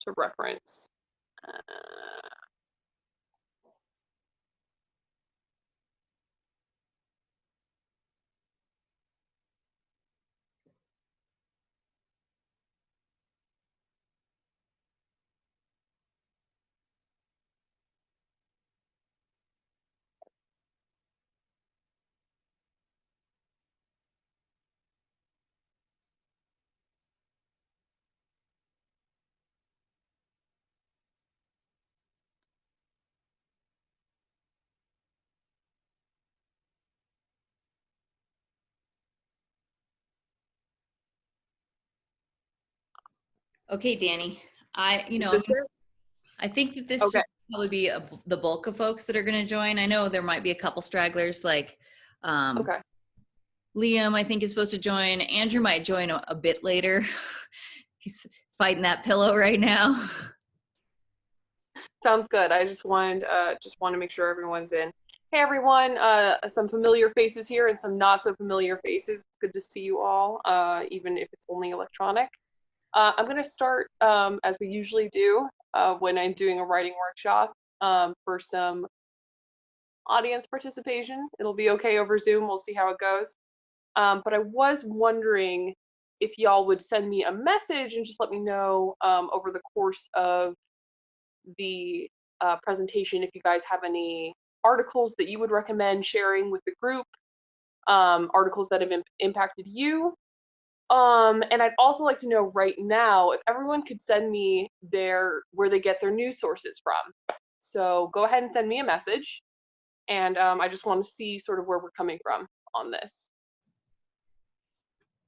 to reference. Okay, Danny. I, you Is know, this it? I think that this Okay. should probably be the bulk of folks that are going to join. I know there might be a couple stragglers, like um, Okay. Liam. I think is supposed to join. Andrew might join a bit later. He's fighting that pillow right now. Sounds good. I just want to make sure everyone's in. Hey everyone, some familiar faces here and some not so familiar faces. It's good to see you all, even if it's only electronic. I'm going to start, as we usually do, when I'm doing a writing workshop, for some audience participation. It'll be okay over Zoom. We'll see how it goes. But I was wondering if y'all would send me a message and just let me know, over the course of the presentation, if you guys have any articles that you would recommend sharing with the group, articles that have impacted you. And I'd also like to know right now if everyone could send me where they get their news sources from. So go ahead and send me a message, and I just want to see sort of where we're coming from on this.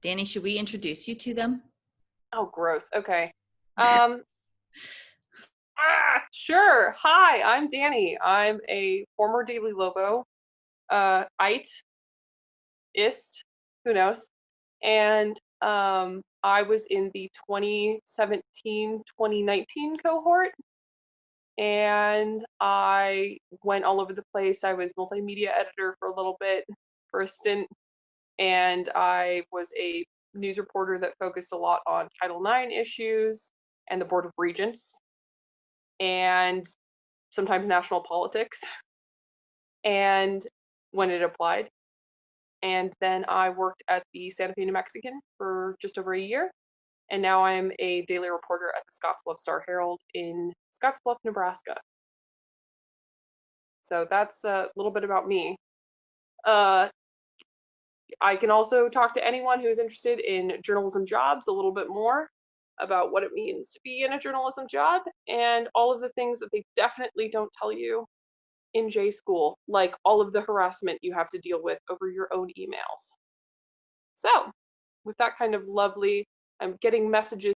Danny, should we introduce you to them? Oh, gross. Okay. Um, sure. Hi, I'm Danny. I'm a former Daily Lobo, ite, ist, who knows? And I was in the 2017-2019 cohort, and I went all over the place. I was multimedia editor for a little bit, for a stint, and I was a news reporter that focused a lot on Title IX issues and the Board of Regents and sometimes national politics and when it applied. And then I worked at the Santa Fe New Mexican for just over a year. And now I'm a daily reporter at the Scottsbluff Star Herald in Scottsbluff, Nebraska. So that's a little bit about me. Uh, I can also talk to anyone who's interested in journalism jobs a little bit more about what it means to be in a journalism job and all of the things that they definitely don't tell you in J school, like all of the harassment you have to deal with over your own emails. So, with that kind of lovely, I'm getting messages.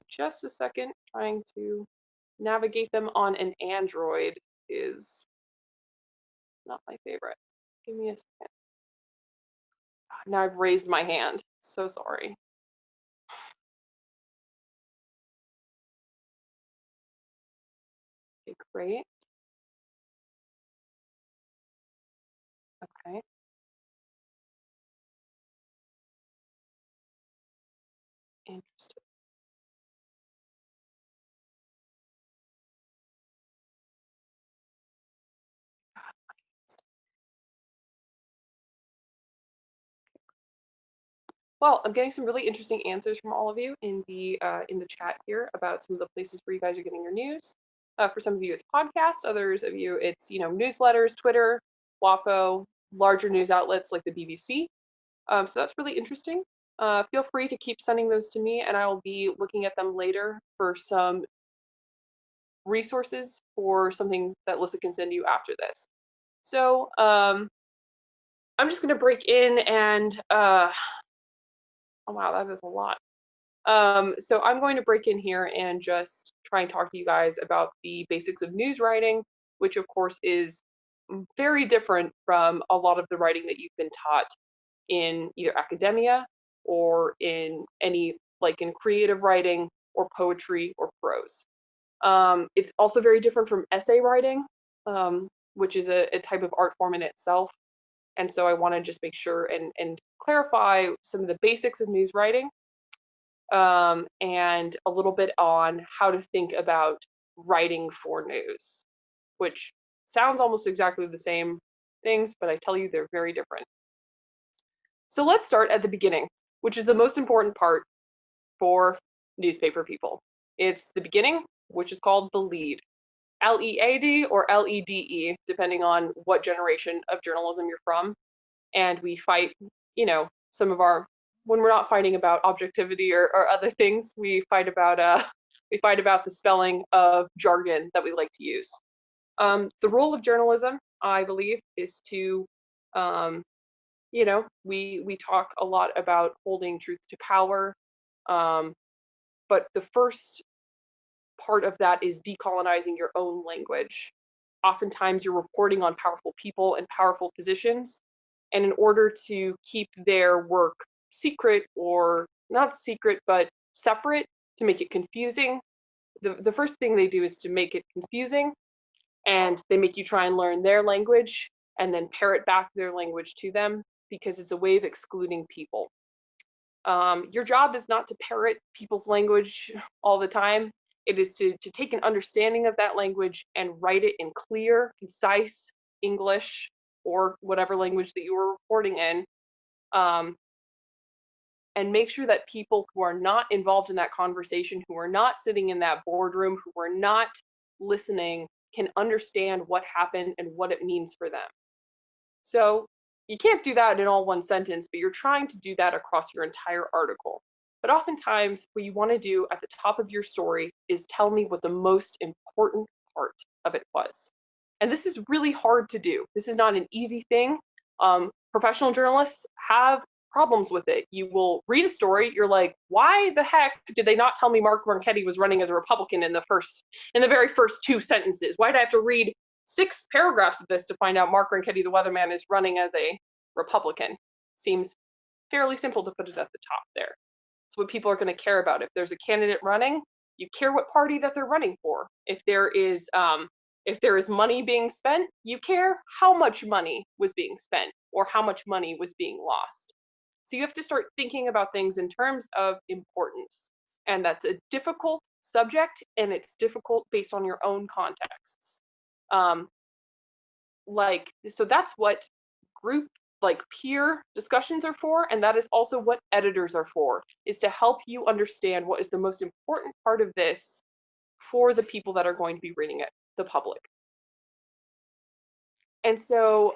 Just a second, trying to navigate them on an Android is not my favorite. Give me a second. Now I've raised my hand. So sorry. Okay, great. Okay. Interesting. Well, I'm getting some really interesting answers from all of you in the chat here about some of the places where you guys are getting your news. For some of you, it's podcasts. Others of you, it's newsletters, Twitter, WAPO, larger news outlets like the BBC. So that's really interesting. Feel free to keep sending those to me, and I will be looking at them later for some resources for something that Lissa can send you after this. So I'm just going to break in and oh wow, that is a lot. So I'm going to break in here and just try and talk to you guys about the basics of news writing, which of course is very different from a lot of the writing that you've been taught in either academia or in any, like in creative writing or poetry or prose. It's also very different from essay writing, which is a type of art form in itself. And so I want to just make sure and clarify some of the basics of news writing. and a little bit on how to think about writing for news, which sounds almost exactly the same things, but I tell you they're very different. So let's start at the beginning, which is the most important part for newspaper people. It's the beginning, which is called the lead. LEAD or LEDE, depending on what generation of journalism you're from. And we fight, some of our, when we're not fighting about objectivity or other things, we fight about the spelling of jargon that we like to use. The role of journalism, I believe, is to, we talk a lot about holding truth to power, but the first part of that is decolonizing your own language. Oftentimes, you're reporting on powerful people and powerful positions, and in order to keep their work secret, or not secret, but separate, to make it confusing, the first thing they do is to make it confusing, and they make you try and learn their language and then parrot back their language to them, because it's a way of excluding people. Your job is not to parrot people's language all the time. It is to take an understanding of that language and write it in clear, concise English or whatever language that you were reporting in, and make sure that people who are not involved in that conversation, who are not sitting in that boardroom, who are not listening, can understand what happened and what it means for them. So you can't do that in all one sentence, but you're trying to do that across your entire article. But oftentimes, what you want to do at the top of your story is tell me what the most important part of it was. And this is really hard to do. This is not an easy thing. Professional journalists have problems with it. You will read a story, you're like, why the heck did they not tell me Mark Ronchetti was running as a Republican in the very first two sentences? Why did I have to read 6 paragraphs of this to find out Mark Ronchetti, the weatherman, is running as a Republican? Seems fairly simple to put it at the top there. It's what people are going to care about. If there's a candidate running, you care what party that they're running for. If there is money being spent, you care how much money was being spent or how much money was being lost. So you have to start thinking about things in terms of importance. And that's a difficult subject, and it's difficult based on your own contexts. So that's what group, like peer discussions, are for, and that is also what editors are for, is to help you understand what is the most important part of this for the people that are going to be reading it, the public. And so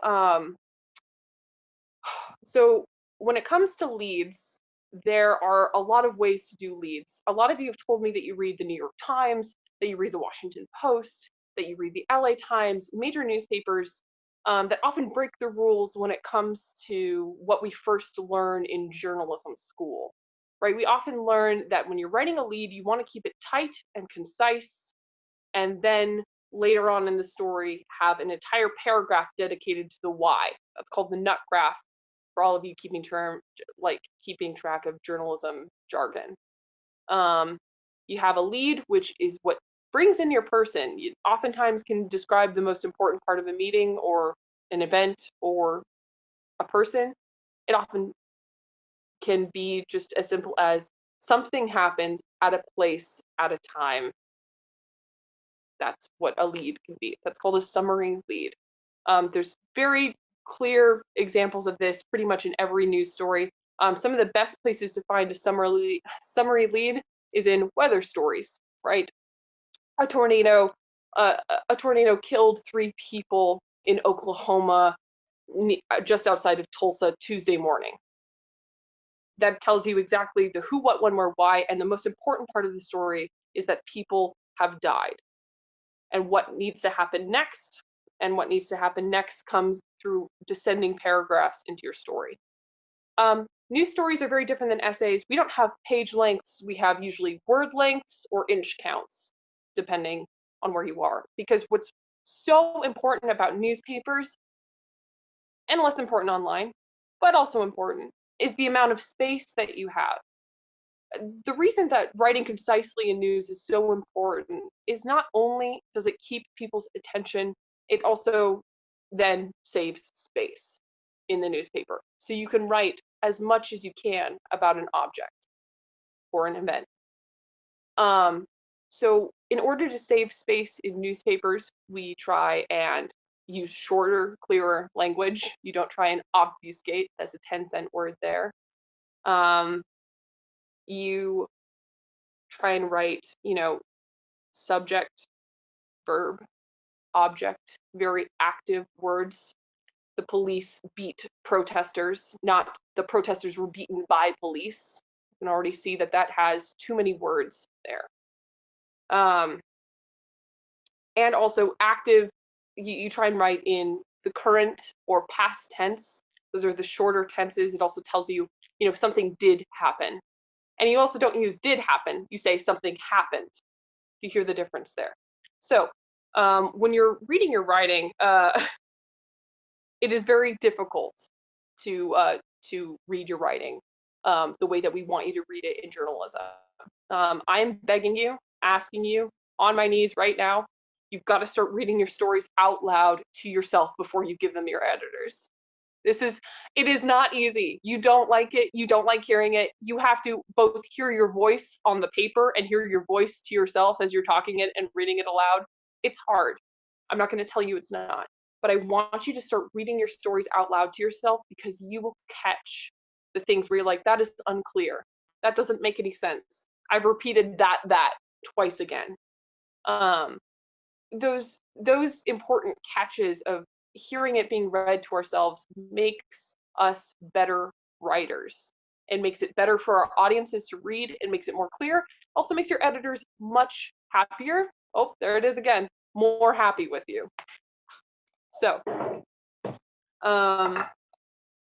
when it comes to leads, there are a lot of ways to do leads. A lot of you have told me that you read the New York Times, that you read the Washington Post, that you read the LA Times, major newspapers that often break the rules when it comes to what we first learn in journalism school, right? We often learn that when you're writing a lead, you want to keep it tight and concise, and then later on in the story have an entire paragraph dedicated to the why. That's called the nut graph, for all of you keeping track of journalism jargon. You have a lead, which is what brings in your person. You oftentimes can describe the most important part of a meeting or an event or a person. It often can be just as simple as something happened at a place at a time. That's what a lead can be. That's called a summary lead. There's very clear examples of this pretty much in every news story. Some of the best places to find a summary lead is in weather stories, right? A tornado killed 3 people in Oklahoma, just outside of Tulsa, Tuesday morning. That tells you exactly the who, what, when, where, why, and the most important part of the story is that people have died. And what needs to happen next, comes through descending paragraphs into your story. News stories are very different than essays. We don't have page lengths. We have usually word lengths or inch counts, depending on where you are. Because what's so important about newspapers, and less important online, but also important, is the amount of space that you have. The reason that writing concisely in news is so important is not only does it keep people's attention, it also then saves space in the newspaper. So you can write as much as you can about an object. for an event. So in order to save space in newspapers, we try and use shorter, clearer language. You don't try and obfuscate. That's a 10-cent word there. You try and write, subject, verb, object, very active words. The police beat protesters, not the protesters were beaten by police. You can already see that that has too many words there. And also active, you try and write in the current or past tense. Those are the shorter tenses. It also tells you, something did happen. And you also don't use did happen. You say something happened. You hear the difference there. So when you're reading your writing, it is very difficult to read your writing the way that we want you to read it in journalism. I am begging you, asking you on my knees right now, you've got to start reading your stories out loud to yourself before you give them your editors. It is not easy. You don't like it. You don't like hearing it. You have to both hear your voice on the paper and hear your voice to yourself as you're talking it and reading it aloud. It's hard. I'm not going to tell you it's not, but I want you to start reading your stories out loud to yourself because you will catch the things where you're like, that is unclear. That doesn't make any sense. I've repeated that twice again. Those important catches of hearing it being read to ourselves makes us better writers and makes it better for our audiences to read and makes it more clear. Also makes your editors much happier. Oh, there it is again, more happy with you. So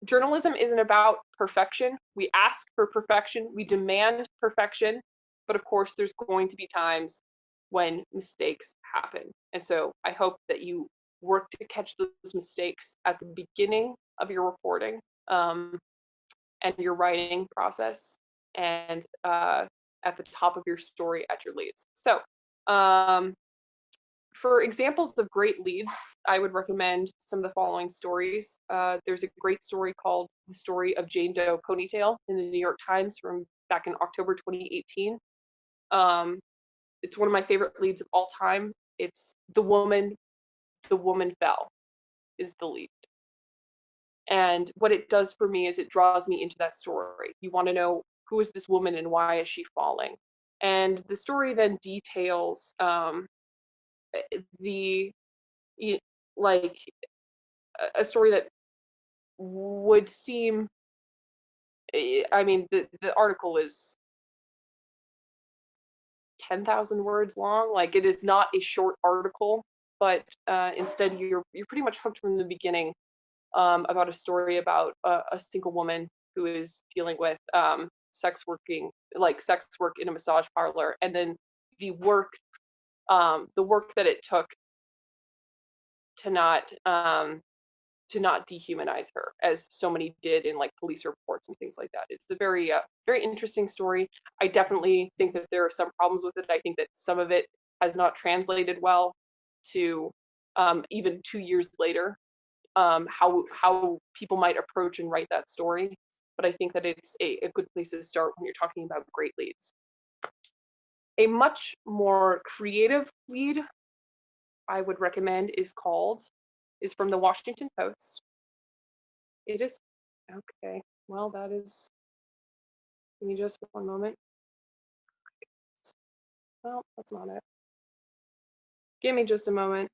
journalism isn't about perfection. We ask for perfection, we demand perfection, but of course there's going to be times when mistakes happen. And so I hope that you work to catch those mistakes at the beginning of your reporting and your writing process and at the top of your story at your leads. So for examples of great leads, I would recommend some of the following stories. There's a great story called The Story of Jane Doe Ponytail in the New York Times from back in October 2018. It's one of my favorite leads of all time. It's the woman fell is the lead. And what it does for me is it draws me into that story. You want to know who is this woman and why is she falling? And the story then details like a story that would seem, I mean, the article is 10,000 words long. Like it is not a short article, but instead you're pretty much hooked from the beginning about a story about a single woman who is dealing with sex work in a massage parlor, and then the work that it took to not dehumanize her, as so many did in like police reports and things like that. It's a very very interesting story. I definitely think that there are some problems with it. I think that some of it has not translated well to even 2 years later, how people might approach and write that story. But I think that it's a good place to start when you're talking about great leads. A much more creative lead I would recommend is from the Washington Post. It is, okay, well, that is, give me just one moment. Well, that's not it. Give me just a moment.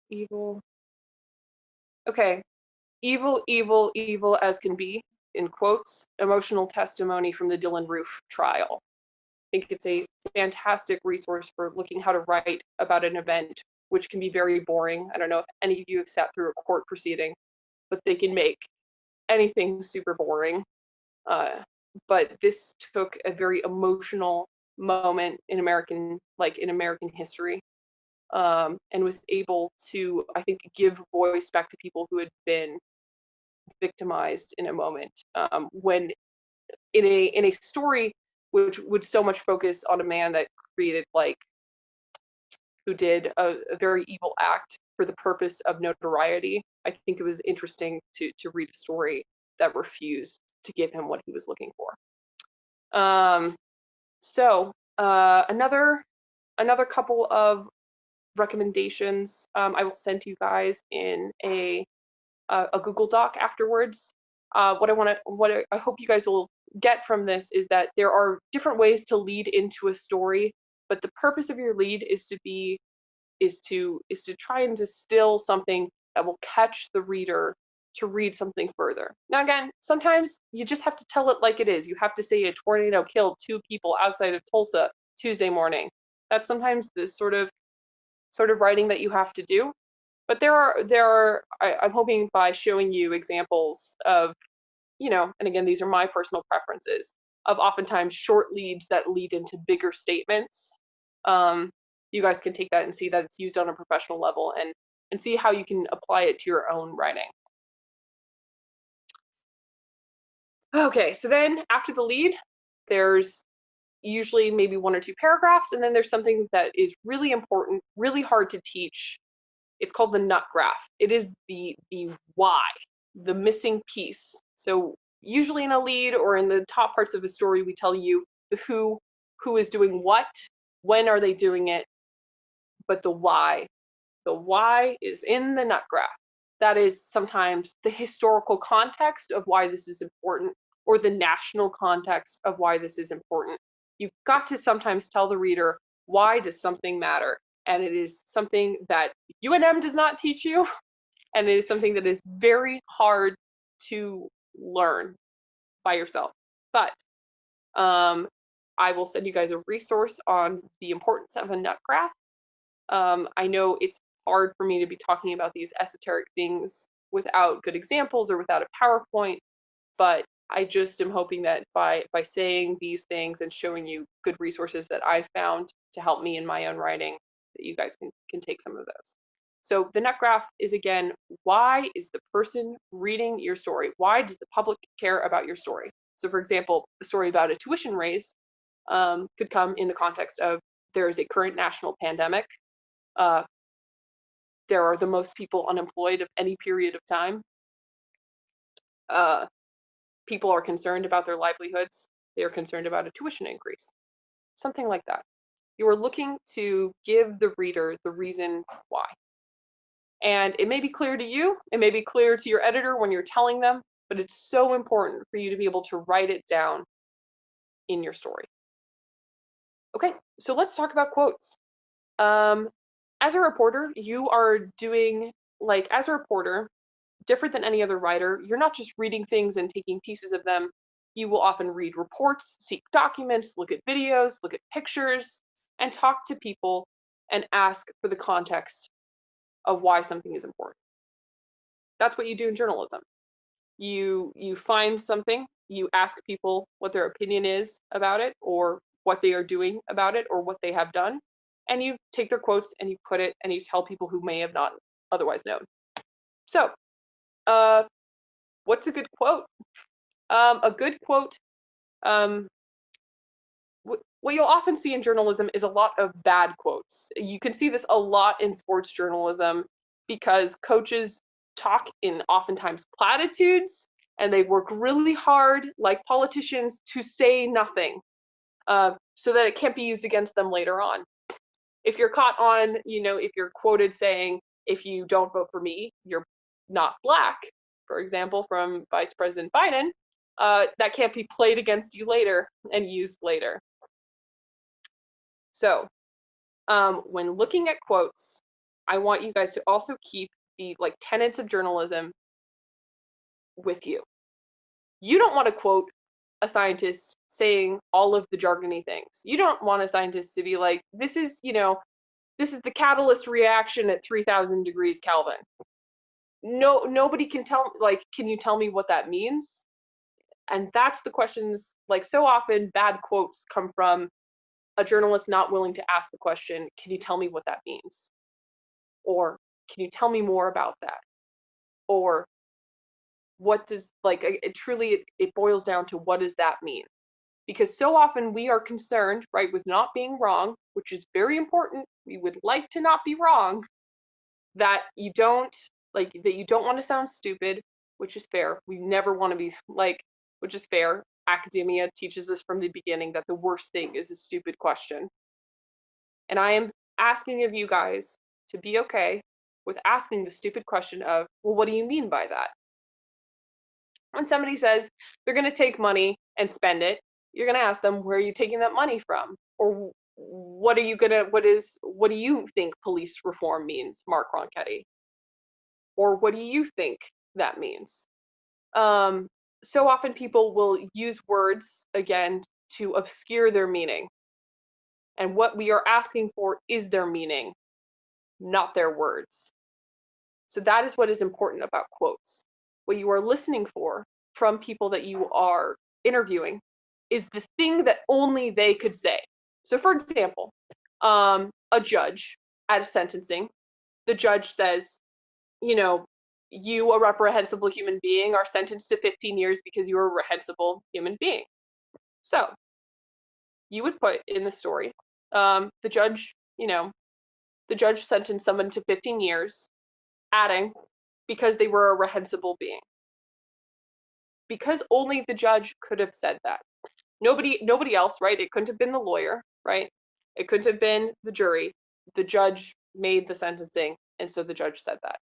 Evil. Okay, evil, evil, evil as can be, in quotes, emotional testimony from the Dylann Roof trial. I think it's a fantastic resource for looking how to write about an event, which can be very boring. I don't know if any of you have sat through a court proceeding, but they can make anything super boring. But this took a very emotional moment in American history, and was able to, I think, give voice back to people who had been victimized in a moment, when in a story which would so much focus on a man that created who did a very evil act for the purpose of notoriety. I think it was interesting to read a story that refused to give him what he was looking for. So another couple of recommendations I will send to you guys in a Google Doc afterwards. What I hope you guys will get from this is that there are different ways to lead into a story, but the purpose of your lead is to try and distill something that will catch the reader to read something further. Now again, sometimes you just have to tell it like it is. You have to say a tornado killed 2 people outside of Tulsa Tuesday morning. That's sometimes the sort of writing that you have to do. But I'm hoping by showing you examples of, and again, these are my personal preferences, of oftentimes short leads that lead into bigger statements. You guys can take that and see that it's used on a professional level and see how you can apply it to your own writing. Okay, so then after the lead, there's usually maybe 1 or 2 paragraphs, and then there's something that is really important, really hard to teach. It's called the nut graph. It is the why, the missing piece. So usually in a lead or in the top parts of a story, we tell you the who is doing what, when are they doing it, but the why is in the nut graph. That is sometimes the historical context of why this is important, or the national context of why this is important. You've got to sometimes tell the reader, why does something matter? And it is something that UNM does not teach you, and it is something that is very hard to learn by yourself. But I will send you guys a resource on the importance of a nut graph. I know it's hard for me to be talking about these esoteric things without good examples or without a PowerPoint, but I just am hoping that by saying these things and showing you good resources that I found to help me in my own writing, that you guys can take some of those. So the nut graph is, again, why is the person reading your story? Why does the public care about your story? So for example, a story about a tuition raise could come in the context of there is a current national pandemic. There are the most people unemployed of any period of time. People are concerned about their livelihoods. They are concerned about a tuition increase. Something like that. You are looking to give the reader the reason why. And it may be clear to you, it may be clear to your editor when you're telling them, but it's so important for you to be able to write it down in your story. Okay, so let's talk about quotes. As a reporter, you are doing, as a reporter, different than any other writer, you're not just reading things and taking pieces of them. You will often read reports, seek documents, look at videos, look at pictures, and talk to people and ask for the context of why something is important. That's what you do in journalism. You find something, you ask people what their opinion is about it, or what they are doing about it, or what they have done, and you take their quotes and you put it and you tell people who may have not otherwise known. So what's a good quote? A good quote, what you'll often see in journalism is a lot of bad quotes. You can see this a lot in sports journalism because coaches talk in oftentimes platitudes, and they work really hard, like politicians, to say nothing so that it can't be used against them later on. If you're caught on, if you're quoted saying, if you don't vote for me, you're not black, for example, from Vice President Biden, that can't be played against you later and used later. So when looking at quotes, I want you guys to also keep the tenets of journalism with you. You don't want to quote a scientist saying all of the jargony things. You don't want a scientist to be like, this is the catalyst reaction at 3,000 degrees Kelvin. No, nobody can tell, can you tell me what that means? And that's the questions, so often bad quotes come from a journalist not willing to ask the question, can you tell me what that means? Or can you tell me more about that? Or what does, it boils down to, what does that mean? Because so often we are concerned, right, with not being wrong, which is very important. We would like to not be wrong, that you don't want to sound stupid, which is fair. We never want to be which is fair. academia teaches us from the beginning that the worst thing is a stupid question. And I am asking of you guys to be okay with asking the stupid question of, well, what do you mean by that? When somebody says they're going to take money and spend it, you're going to ask them, where are you taking that money from? Or what do you think police reform means, Mark Ronchetti? Or what do you think that means? So often people will use words, again, to obscure their meaning. And what we are asking for is their meaning, not their words. So that is what is important about quotes. What you are listening for from people that you are interviewing is the thing that only they could say. So for example, a judge at a sentencing, the judge says, you know, you, a reprehensible human being, are sentenced to 15 years because you are a reprehensible human being. So you would put in the story, the judge sentenced someone to 15 years, adding, because they were a reprehensible being. Because only the judge could have said that. Nobody else, right? It couldn't have been the lawyer, right? It couldn't have been the jury. The judge made the sentencing, and so the judge said that.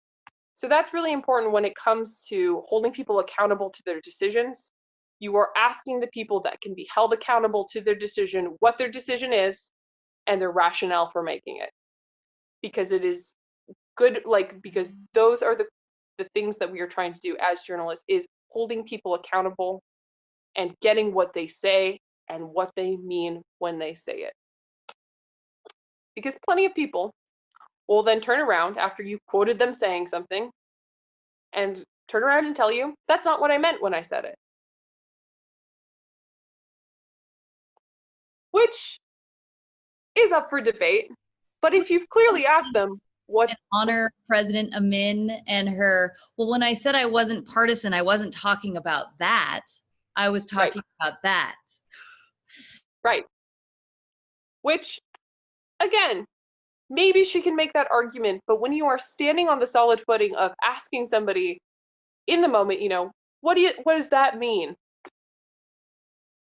So that's really important when it comes to holding people accountable to their decisions. You are asking the people that can be held accountable to their decision what their decision is and their rationale for making it. Because it is good, because those are the things that we are trying to do as journalists, is holding people accountable and getting what they say and what they mean when they say it. Because plenty of people will then turn around after you quoted them saying something and turn around and tell you, that's not what I meant when I said it. Which is up for debate. But if you've clearly asked them what... And honor President Amin and her, well, when I said I wasn't partisan, I wasn't talking about that. I was talking about that. Right. Which, again, maybe she can make that argument, but when you are standing on the solid footing of asking somebody in the moment, what does that mean?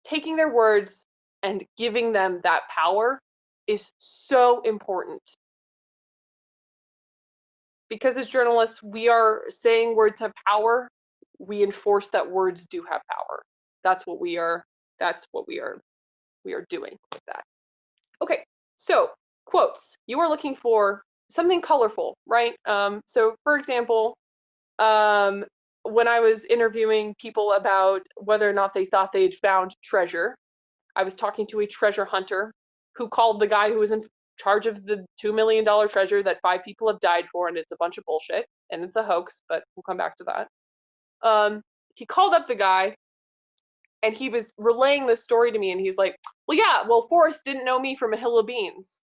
Taking their words and giving them that power is so important. Because as journalists, we are saying words have power. We enforce that words do have power. That's what we are doing with that. Okay, so quotes. You are looking for something colorful, right? So for example, when I was interviewing people about whether or not they thought they'd found treasure, I was talking to a treasure hunter who called the guy who was in charge of the $2 million treasure that 5 people have died for, and it's a bunch of bullshit, and it's a hoax, but we'll come back to that. He called up the guy, and he was relaying this story to me, and he's like, well, Forrest didn't know me from a hill of beans.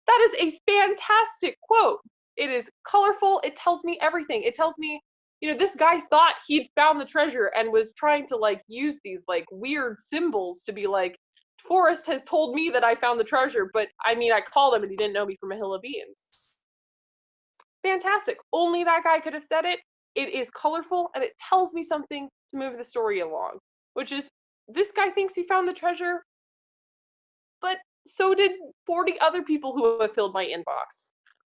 That is a fantastic quote. It is colorful. It tells me everything. It tells me, this guy thought he'd found the treasure and was trying to use these weird symbols to be like, Forrest has told me that I found the treasure, but I called him and he didn't know me from a hill of beans. Fantastic. Only that guy could have said it. It is colorful and it tells me something to move the story along, which is, this guy thinks he found the treasure, but so did 40 other people who have filled my inbox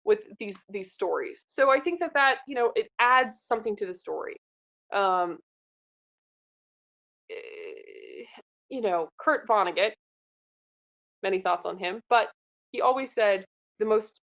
with these stories. So I think that it adds something to the story. Kurt Vonnegut, many thoughts on him, but he always said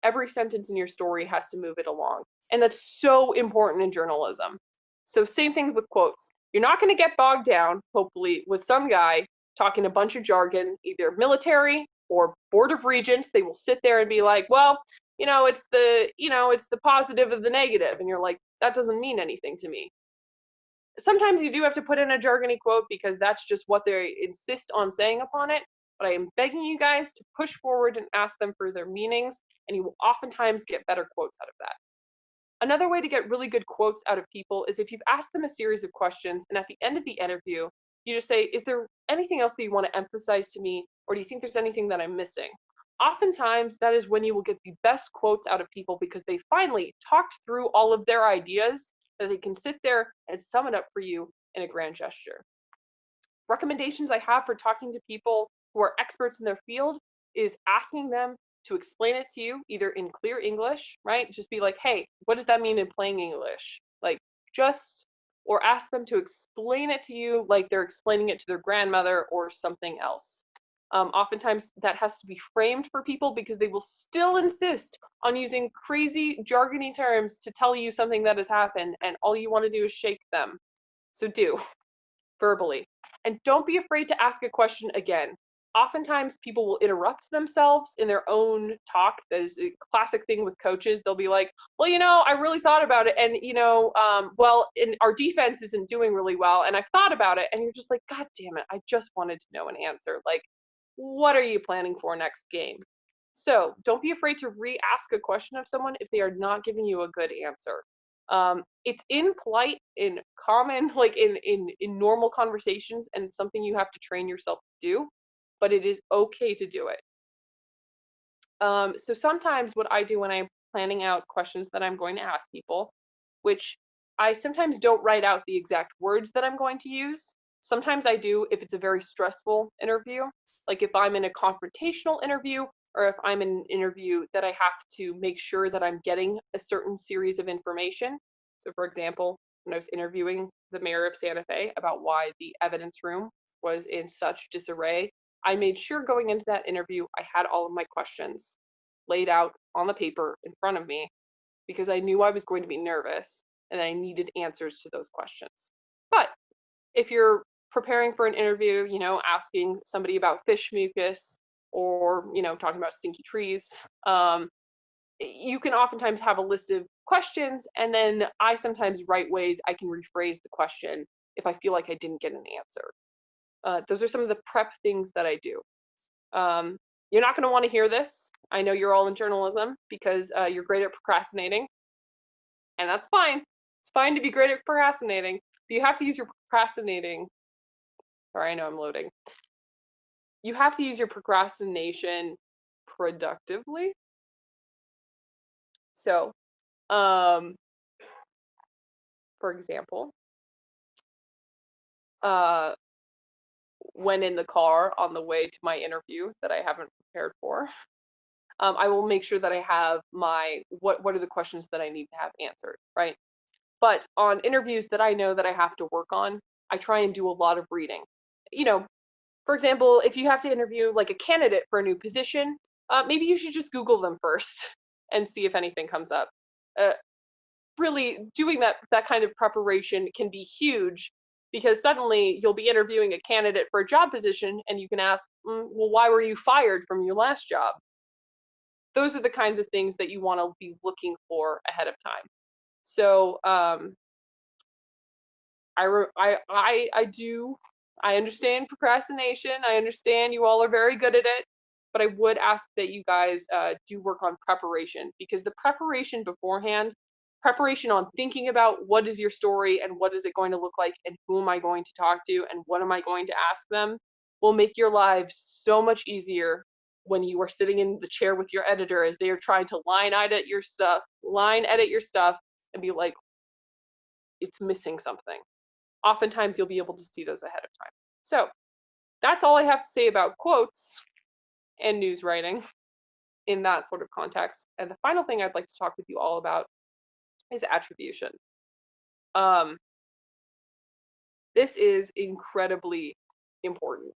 every sentence in your story has to move it along. And that's so important in journalism. So same thing with quotes. You're not going to get bogged down, hopefully, with some guy talking a bunch of jargon, either military or Board of Regents. They will sit there and be like, well, it's the positive of the negative. And you're like, that doesn't mean anything to me. Sometimes you do have to put in a jargony quote because that's just what they insist on saying upon it. But I am begging you guys to push forward and ask them for their meanings, and you will oftentimes get better quotes out of that. Another way to get really good quotes out of people is if you've asked them a series of questions, and at the end of the interview, you just say, is there anything else that you want to emphasize to me, or do you think there's anything that I'm missing? Oftentimes, that is when you will get the best quotes out of people because they finally talked through all of their ideas that they can sit there and sum it up for you in a grand gesture. recommendations I have for talking to people who are experts in their field is asking them to explain it to you either in clear English, right? Just be like, hey, what does that mean in plain English? Like, just, or ask them to explain it to you like they're explaining it to their grandmother or something else. Oftentimes that has to be framed for people because they will still insist on using crazy jargony terms to tell you something that has happened, and all you want to do is shake them. So do, verbally. And don't be afraid to ask a question again. Oftentimes people will interrupt themselves in their own talk. That is a classic thing with coaches. They'll be like, well, I really thought about it, and well, our defense isn't doing really well, and I've thought about it. And you're just like, God damn it, I just wanted to know an answer. Like, what are you planning for next game? So don't be afraid to re-ask a question of someone if they are not giving you a good answer. It's impolite in common, like in normal conversations, and it's something you have to train yourself to do, but it is okay to do it. So sometimes what I do when I'm planning out questions that I'm going to ask people, which I sometimes don't write out the exact words that I'm going to use. Sometimes I do if it's a very stressful interview, like if I'm in a confrontational interview, or if I'm in an interview that I have to make sure that I'm getting a certain series of information. So for example, when I was interviewing the mayor of Santa Fe about why the evidence room was in such disarray, I made sure going into that interview, I had all of my questions laid out on the paper in front of me because I knew I was going to be nervous and I needed answers to those questions. But if you're preparing for an interview, asking somebody about fish mucus or, talking about stinky trees, you can oftentimes have a list of questions, and then I sometimes write ways I can rephrase the question if I feel like I didn't get an answer. Those are some of the prep things that I do. You're not going to want to hear this. I know you're all in journalism because you're great at procrastinating, and that's fine. It's fine to be great at procrastinating, but you have to use your procrastinating. Sorry, I know I'm loading. You have to use your procrastination productively. So, for example, when in the car on the way to my interview that I haven't prepared for, I will make sure that I have my what are the questions that I need to have answered, right? But on interviews that I know that I have to work on, I try and do a lot of reading. For example, if you have to interview like a candidate for a new position, maybe you should just Google them first and see if anything comes up. Really, doing that kind of preparation can be huge because suddenly you'll be interviewing a candidate for a job position and you can ask, well, why were you fired from your last job? Those are the kinds of things that you want to be looking for ahead of time. So I understand procrastination. I understand you all are very good at it, but I would ask that you guys do work on preparation, because the preparation beforehand, preparation on thinking about what is your story and what is it going to look like and who am I going to talk to and what am I going to ask them, will make your lives so much easier when you are sitting in the chair with your editor as they are trying to line edit your stuff and be like, it's missing something. Oftentimes you'll be able to see those ahead of time. So that's all I have to say about quotes and news writing in that sort of context. And the final thing I'd like to talk with you all about is attribution. This is incredibly important.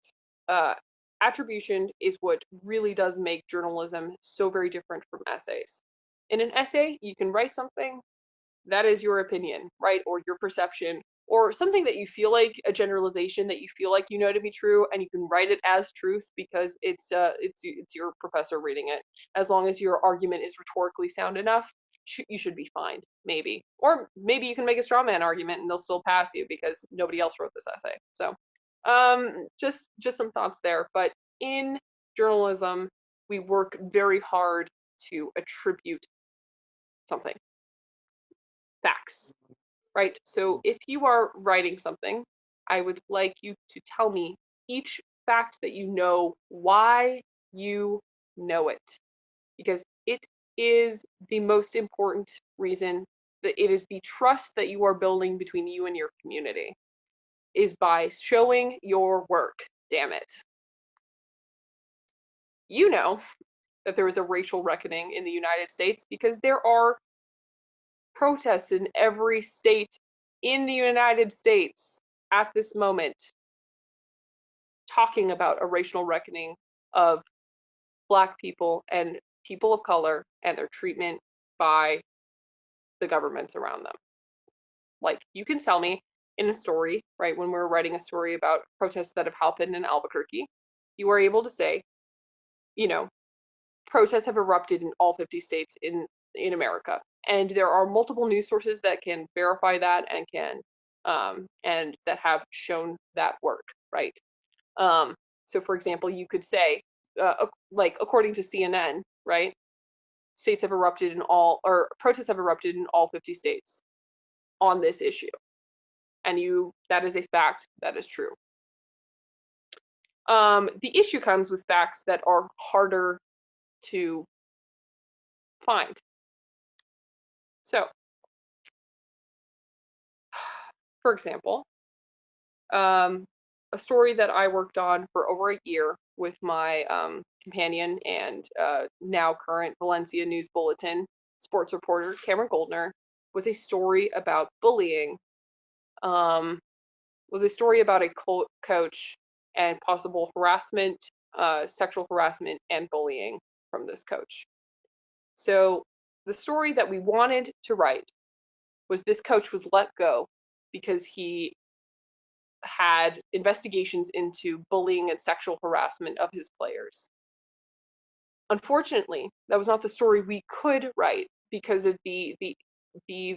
Attribution is what really does make journalism so very different from essays. In an essay, you can write something that is your opinion, right? Or your perception, or something that you feel like, a generalization that you feel like you know to be true, and you can write it as truth because it's your professor reading it. As long as your argument is rhetorically sound enough, you should be fine, maybe. Or maybe you can make a straw man argument and they'll still pass you because nobody else wrote this essay. So just some thoughts there. But in journalism, we work very hard to attribute something. Facts, right? So if you are writing something, I would like you to tell me each fact that you know, why you know it, because it is the most important reason, that it is the trust that you are building between you and your community. is by showing your work, damn it. You know that there is a racial reckoning in the United States because there are protests in every state in the United States at this moment talking about a racial reckoning of Black people and people of color and their treatment by the governments around them. Like, you can tell me in a story, right, when we're writing a story about protests that have happened in Albuquerque, you are able to say, you know, protests have erupted in all 50 states in America. And there are multiple news sources that can verify that and can and that have shown that work, right? So for example, you could say, like according to CNN, right? States have erupted in all, or protests have erupted in all 50 states on this issue. And that is a fact, that is true. The issue comes with facts that are harder to find. So, for example, a story that I worked on for over a year with my companion and now current Valencia News Bulletin sports reporter, Cameron Goldner, was a story about bullying. Was a story about a coach and possible harassment, sexual harassment, and bullying from this coach. So the story that we wanted to write was this coach was let go because he had investigations into bullying and sexual harassment of his players. Unfortunately, that was not the story we could write because of the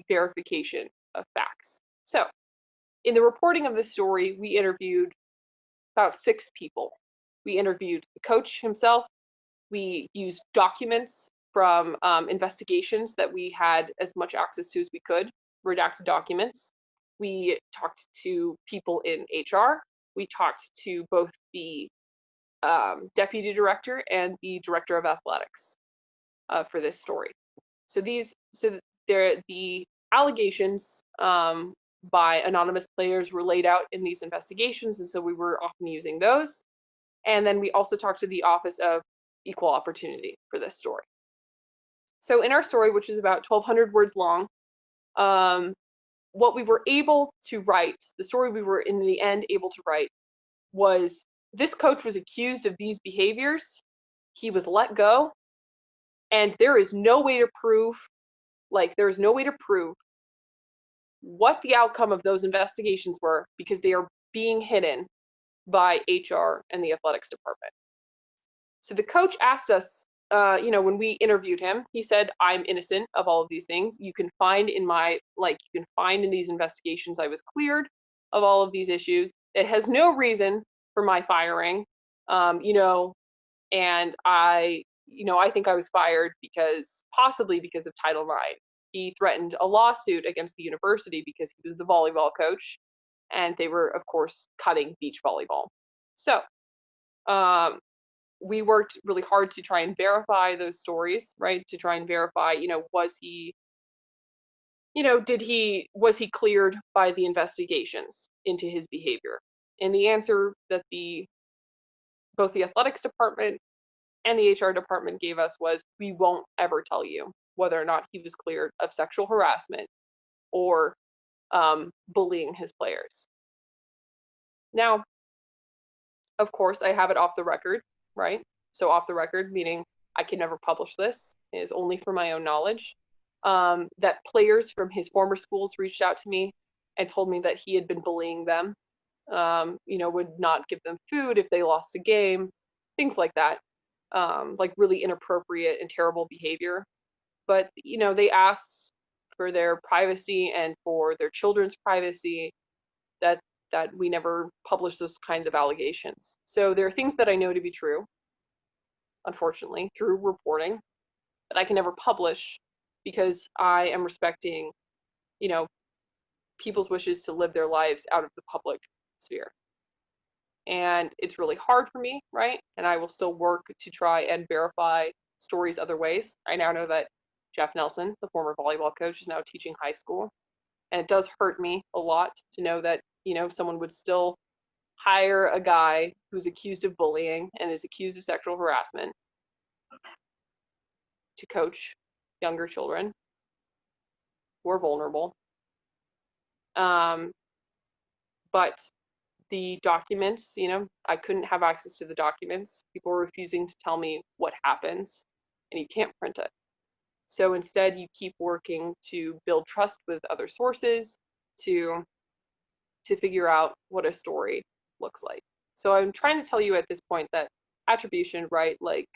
verification of facts. So, in the reporting of this story, we interviewed about 6 people. We interviewed the coach himself. We used documents from investigations that we had as much access to as we could, redacted documents. We talked to people in HR. We talked to both the deputy director and the director of athletics for this story. So the allegations by anonymous players were laid out in these investigations, and so we were often using those. And then we also talked to the Office of Equal Opportunity for this story. So in our story, which is about 1,200 words long, what we were able to write, the story we were in the end able to write, was this coach was accused of these behaviors. He was let go, and there is no way to prove, what the outcome of those investigations were because they are being hidden by HR and the athletics department. So the coach asked us, when we interviewed him, he said, "I'm innocent of all of these things. You can find in these investigations I was cleared of all of these issues. It has no reason for my firing, and I think I was fired possibly because of Title IX. He threatened a lawsuit against the university because he was the volleyball coach, and they were, of course, cutting beach volleyball. So we worked really hard to try and verify those stories, right? To try and verify, was he cleared by the investigations into his behavior? And the answer that both the athletics department and the HR department gave us was, we won't ever tell you whether or not he was cleared of sexual harassment or bullying his players. Now, of course, I have it off the record, right? So off the record, meaning I can never publish this. It is only for my own knowledge. That players from his former schools reached out to me and told me that he had been bullying them, would not give them food if they lost a game, things like that, like really inappropriate and terrible behavior. But, they asked for their privacy and for their children's privacy that we never publish those kinds of allegations. So there are things that I know to be true, unfortunately, through reporting, that I can never publish because I am respecting, people's wishes to live their lives out of the public sphere. And it's really hard for me, right? And I will still work to try and verify stories other ways. I now know that Jeff Nelson, the former volleyball coach, is now teaching high school. And it does hurt me a lot to know that someone would still hire a guy who's accused of bullying and is accused of sexual harassment to coach younger children who are vulnerable. But the documents, I couldn't have access to the documents. People were refusing to tell me what happens, and you can't print it. So instead, you keep working to build trust with other sources to figure out what a story looks like. So I'm trying to tell you at this point that attribution, right? Like,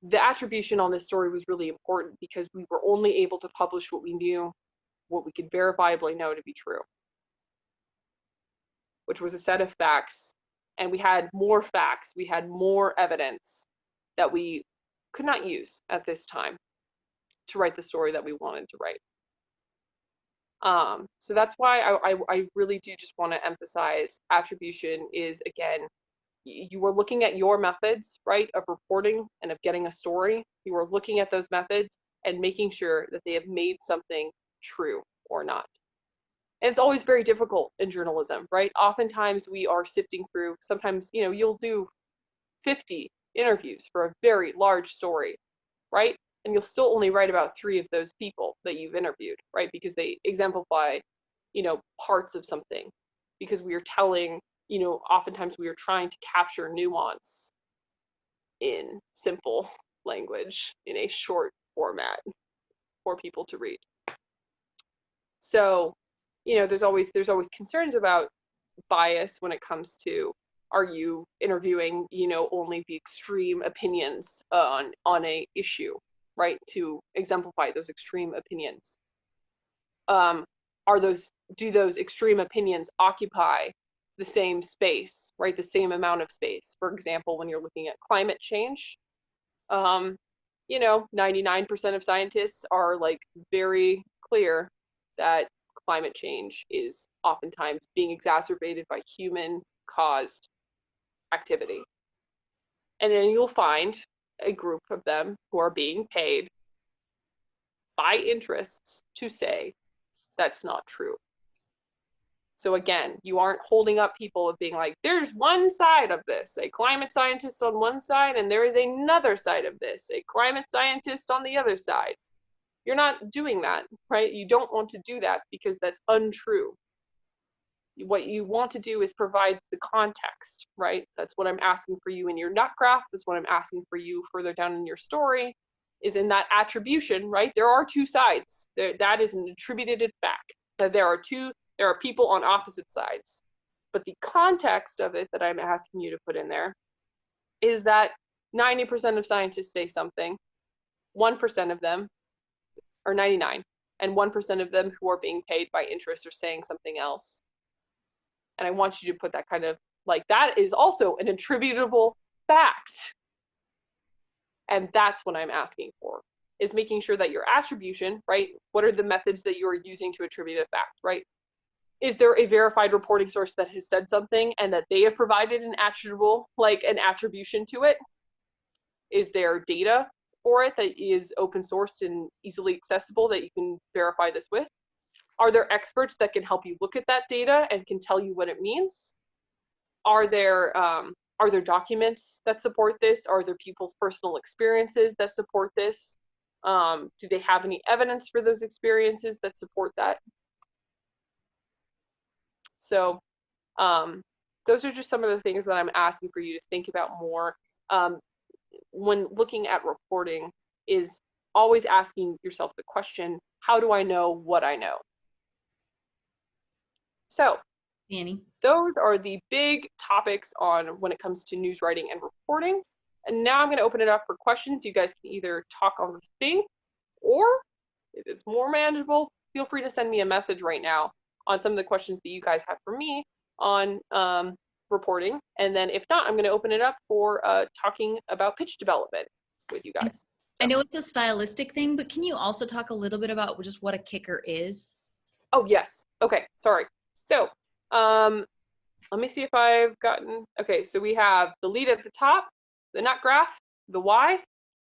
the attribution on this story was really important because we were only able to publish what we knew, what we could verifiably know to be true, which was a set of facts. And we had more facts, we had more evidence that we could not use at this time to write the story that we wanted to write. So that's why I really do just want to emphasize attribution is, again, you were looking at your methods, right, of reporting and of getting a story. You were looking at those methods and making sure that they have made something true or not. And it's always very difficult in journalism, right? Oftentimes we are sifting through, sometimes, you'll do 50 interviews for a very large story, right? And you'll still only write about 3 of those people that you've interviewed, right? Because they exemplify, parts of something. Because we are telling, oftentimes we are trying to capture nuance in simple language, in a short format for people to read. So, there's always concerns about bias when it comes to, are you interviewing, only the extreme opinions on a issue, right? To exemplify those extreme opinions. Do those extreme opinions occupy the same space, right? The same amount of space. For example, when you're looking at climate change, 99% of scientists are like very clear that climate change is oftentimes being exacerbated by human caused activity. And then you'll find a group of them who are being paid by interests to say that's not true. So again, you aren't holding up people of being like, there's one side of this, a climate scientist on one side, and there is another side of this, a climate scientist on the other side. You're not doing that, right? You don't want to do that because that's untrue. What you want to do is provide the context, right? That's what I'm asking for you in your nut graph. That's what I'm asking for you further down in your story, is in that attribution, right? There are 2 sides. That is an attributed fact. That there are people on opposite sides. But the context of it that I'm asking you to put in there is that 90% of scientists say something, 1% of them, or 99, and 1% of them who are being paid by interest are saying something else. And I want you to put that kind of, like, that is also an attributable fact. And that's what I'm asking for, is making sure that your attribution, right? What are the methods that you are using to attribute a fact, right? Is there a verified reporting source that has said something and that they have provided an attributable, like an attribution to it? Is there data for it that is open sourced and easily accessible that you can verify this with? Are there experts that can help you look at that data and can tell you what it means? Are there documents that support this? Are there people's personal experiences that support this? Do they have any evidence for those experiences that support that? So those are just some of the things that I'm asking for you to think about more when looking at reporting, is always asking yourself the question, how do I know what I know? So Danny, those are the big topics on when it comes to news writing and reporting. And now I'm going to open it up for questions. You guys can either talk on the thing, or if it's more manageable, feel free to send me a message right now on some of the questions that you guys have for me on reporting. And then if not, I'm going to open it up for talking about pitch development with you guys. I know it's a stylistic thing, but can you also talk a little bit about just what a kicker is? Oh, yes. Okay, sorry. So let me see if I've gotten, okay, so we have the lead at the top, the nut graph, the why,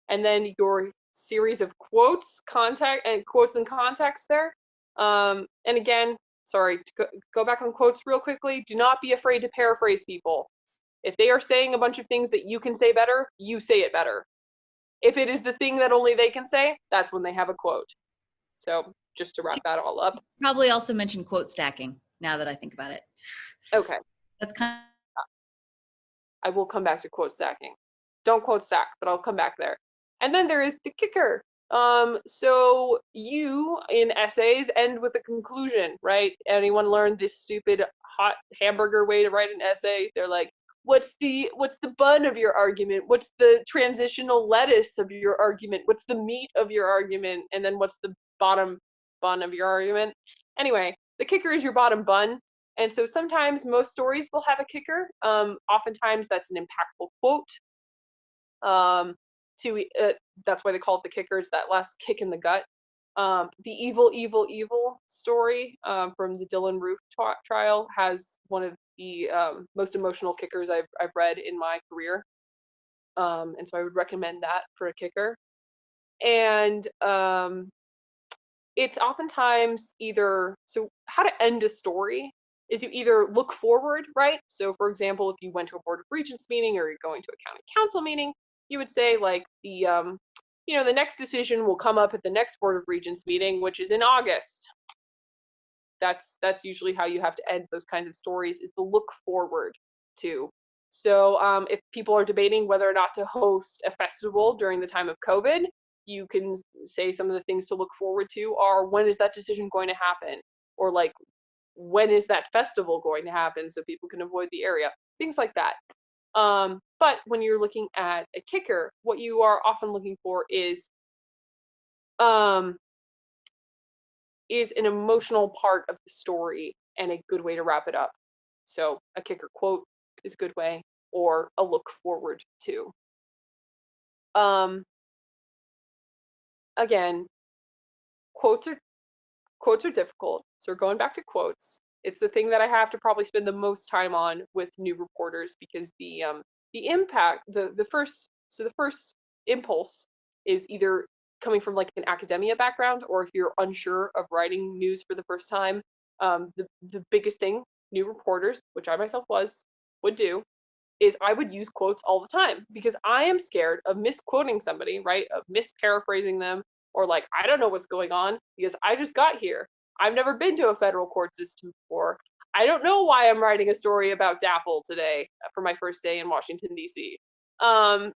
and then your series of quotes and context there. And again, sorry, to go back on quotes real quickly. Do not be afraid to paraphrase people. If they are saying a bunch of things that you can say better, you say it better. If it is the thing that only they can say, that's when they have a quote. So just to wrap that all up. Probably also mentioned quote stacking, now that I think about it. Okay. That's kind I will come back to quote stacking. Don't quote stack, but I'll come back there. And then there is the kicker. So you in essays end with a conclusion, right? Anyone learned this stupid hot hamburger way to write an essay? They're like, what's the bun of your argument? What's the transitional lettuce of your argument? What's the meat of your argument? And then what's the bottom bun of your argument? Anyway, the kicker is your bottom bun. And so sometimes most stories will have a kicker. Oftentimes that's an impactful quote. That's why they call it the kicker. It's that last kick in the gut. The evil, evil, evil story from the Dylann Roof trial has one of the most emotional kickers I've read in my career. And so I would recommend that for a kicker. And it's oftentimes either, so how to end a story is you either look forward, right? So for example, if you went to a Board of Regents meeting or you're going to a county council meeting, you would say like the next decision will come up at the next Board of Regents meeting, which is in August. That's usually how you have to end those kinds of stories, is the look forward to. So if people are debating whether or not to host a festival during the time of COVID, you can say some of the things to look forward to are, when is that decision going to happen? Or like, when is that festival going to happen so people can avoid the area? Things like that. But when you're looking at a kicker, what you are often looking for is an emotional part of the story and a good way to wrap it up. So a kicker quote is a good way, or a look forward to. Again, quotes are difficult. So we're going back to quotes. It's the thing that I have to probably spend the most time on with new reporters, because the impact, the first impulse is either coming from like an academia background, or if you're unsure of writing news for the first time, the biggest thing new reporters, which I myself would do, is I would use quotes all the time, because I am scared of misquoting somebody, right? Of misparaphrasing them, or like, I don't know what's going on because I just got here. I've never been to a federal court system before. I don't know why I'm writing a story about DAPL today for my first day in Washington, D.C. So,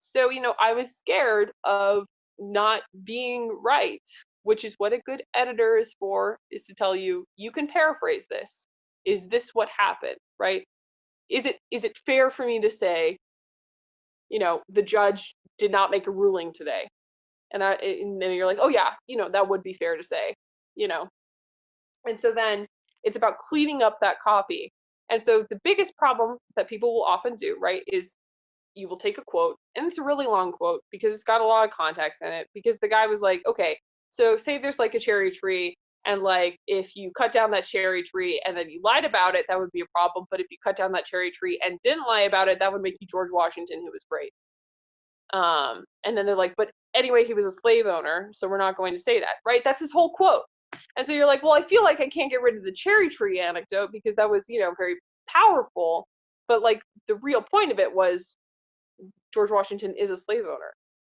I was scared of not being right, which is what a good editor is for, is to tell you, you can paraphrase this. Is this what happened, right? Is it fair for me to say, the judge did not make a ruling today? And then you're like, oh yeah, that would be fair to say, And so then it's about cleaning up that copy. And so the biggest problem that people will often do, right, is you will take a quote, and it's a really long quote because it's got a lot of context in it, because the guy was like, okay, so say there's like a cherry tree, and like if you cut down that cherry tree and then you lied about it, that would be a problem. But if you cut down that cherry tree and didn't lie about it, that would make you George Washington, who was great. And then they're like, but anyway, he was a slave owner, so we're not going to say that, right? That's his whole quote. And so you're like, well, I feel like I can't get rid of the cherry tree anecdote because that was, very powerful. But like the real point of it was George Washington is a slave owner.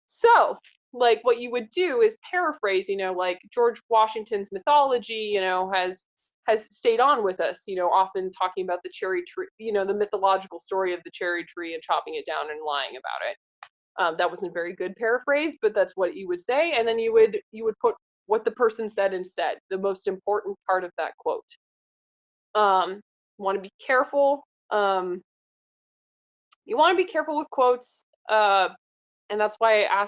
So like what you would do is paraphrase, like George Washington's mythology, has stayed on with us, often talking about the cherry tree, the mythological story of the cherry tree and chopping it down and lying about it. That wasn't a very good paraphrase, but that's what you would say. And then you would put what the person said instead, the most important part of that quote. Want to be careful. You want to be careful with quotes. And that's why I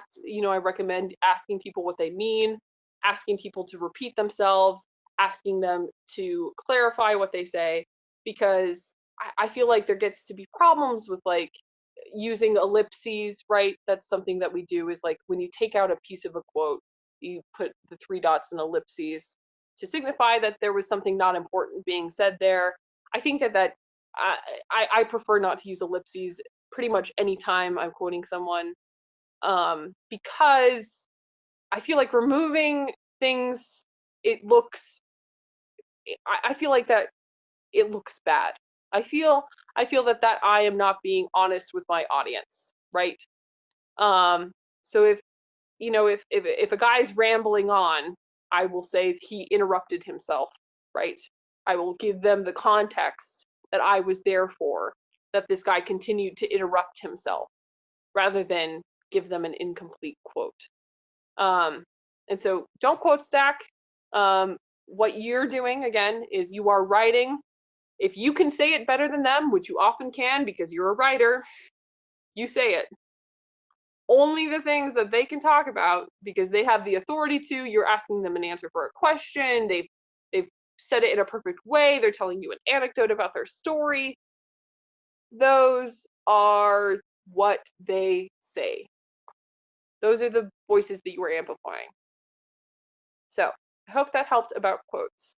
recommend asking people what they mean, asking people to repeat themselves, asking them to clarify what they say, because I feel like there gets to be problems with like using ellipses, right? That's something that we do, is like when you take out a piece of a quote, you put the 3 dots and ellipses to signify that there was something not important being said there. I think that I prefer not to use ellipses pretty much any time I'm quoting someone, because I feel like removing things, it looks I feel like that it looks bad. I feel that I am not being honest with my audience, right? So if if a guy's rambling on, I will say he interrupted himself, right? I will give them the context that I was there for, that this guy continued to interrupt himself, rather than give them an incomplete quote. And so don't quote stack. What you're doing, again, is you are writing. If you can say it better than them, which you often can because you're a writer, you say it. Only the things that they can talk about because they have the authority to. You're asking them an answer for a question. They've said it in a perfect way. They're telling you an anecdote about their story. Those are what they say. Those are the voices that you are amplifying. So I hope that helped about quotes.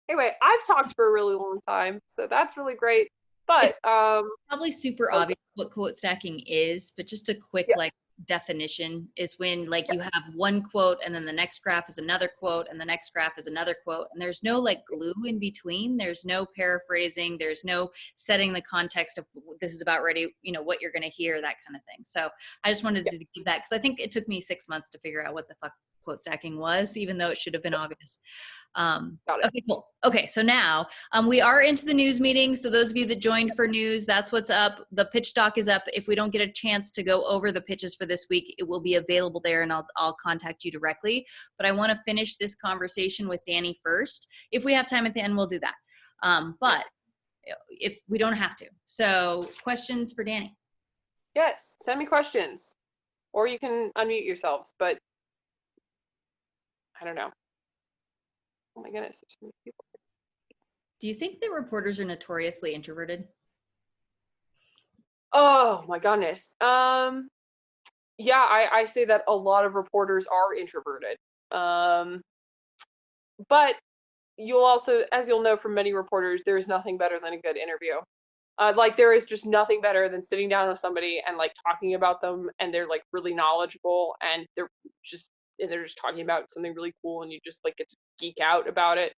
Anyway, I've talked for a really long time, so that's really great. But probably super obvious what quote stacking is, but just a quick like definition is when like you have one quote and then the next graph is another quote and the next graph is another quote, and there's no like glue in between. There's no paraphrasing. There's no setting the context of this is about ready, you know, what you're going to hear, that kind of thing. So I just wanted to give that because I think it took me 6 months to figure out what the fuck quote stacking was, even though it should have been obvious. Okay, cool. Okay, so now we are into the news meeting. So those of you that joined for news, that's what's up. The pitch doc is up. If we don't get a chance to go over the pitches for this week, it will be available there, and I'll contact you directly. But I want to finish this conversation with Danny first. If we have time at the end, we'll do that. But if we don't have to. So questions for Danny? Yes, send me questions, or you can unmute yourselves. But I don't know. Oh my goodness, there's so many people. Do you think that reporters are notoriously introverted? Oh my goodness. Yeah, I say that a lot of reporters are introverted. But you'll also, as you'll know from many reporters, there is nothing better than a good interview. Like there is just nothing better than sitting down with somebody and like talking about them, and they're like really knowledgeable, and they're just talking about something really cool, and you just like get to geek out about it.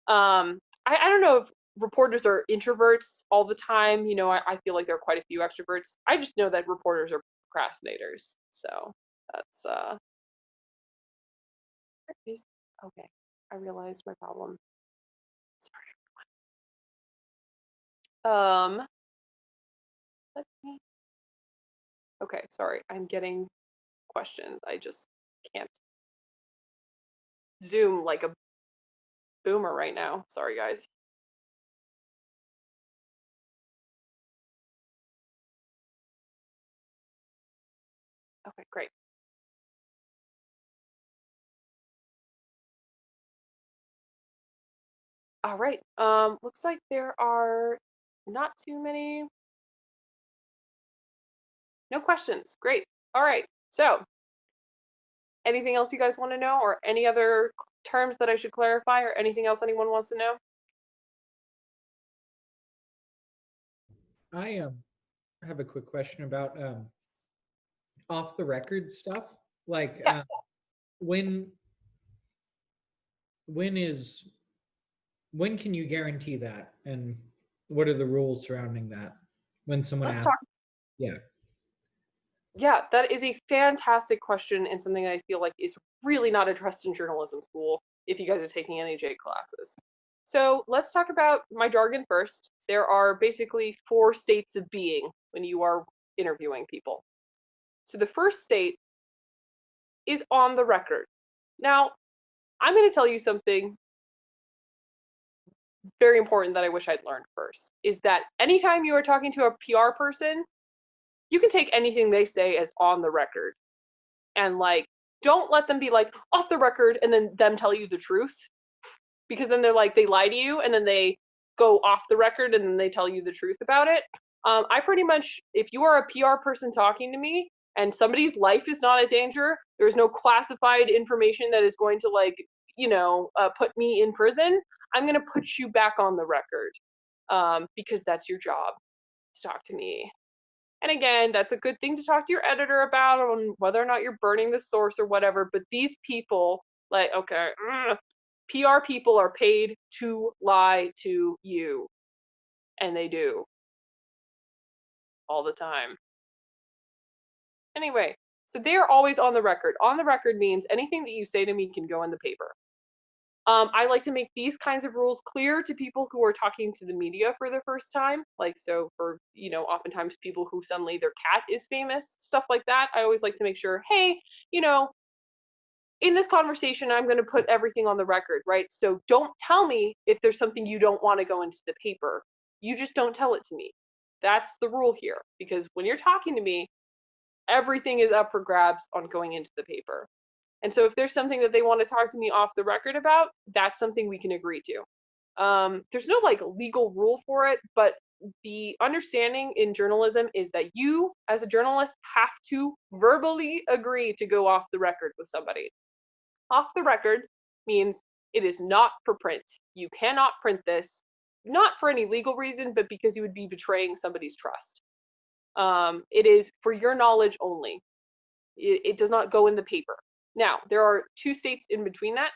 I don't know if reporters are introverts all the time. You know, I feel like there are quite a few extroverts. I just know that reporters are procrastinators. So that's okay. I realized my problem. Sorry. Let me. Okay, sorry. I'm getting questions. I just can't Zoom like a boomer right now. Sorry, guys. Okay, great. All right. Looks like there are not too many. No questions. Great. All right. So, anything else you guys want to know, or any other terms that I should clarify, or anything else anyone wants to know? I have a quick question about off the record stuff. Like when is when can you guarantee that, and what are the rules surrounding that when someone Let's asks? talk. Yeah. Yeah, that is a fantastic question, and something I feel like is really not addressed in journalism school if you guys are taking NAJ classes. So let's talk about my jargon first. There are basically 4 states of being when you are interviewing people. So the first state is on the record. Now, I'm going to tell you something very important that I wish I'd learned first, is that anytime you are talking to a PR person, you can take anything they say as on the record. And like, don't let them be like off the record and then them tell you the truth, because then they're like, they lie to you and then they go off the record and then they tell you the truth about it. I pretty much, if you are a PR person talking to me and somebody's life is not in danger, there's no classified information that is going to like, put me in prison, I'm going to put you back on the record, because that's your job to talk to me. And again, that's a good thing to talk to your editor about on whether or not you're burning the source or whatever. But these people, like, okay, PR people are paid to lie to you, and they do all the time. Anyway, so they're always on the record. On the record means anything that you say to me can go in the paper. I like to make these kinds of rules clear to people who are talking to the media for the first time. Like, so for, oftentimes people who suddenly their cat is famous, stuff like that. I always like to make sure, hey, in this conversation, I'm going to put everything on the record, right? So don't tell me if there's something you don't want to go into the paper. You just don't tell it to me. That's the rule here. Because when you're talking to me, everything is up for grabs on going into the paper. And so if there's something that they want to talk to me off the record about, that's something we can agree to. There's no legal rule for it, but the understanding in journalism is that you, as a journalist, have to verbally agree to go off the record with somebody. Off the record means it is not for print. You cannot print this, not for any legal reason, but because you would be betraying somebody's trust. It is for your knowledge only. It does not go in the paper. Now, there are two states in between that.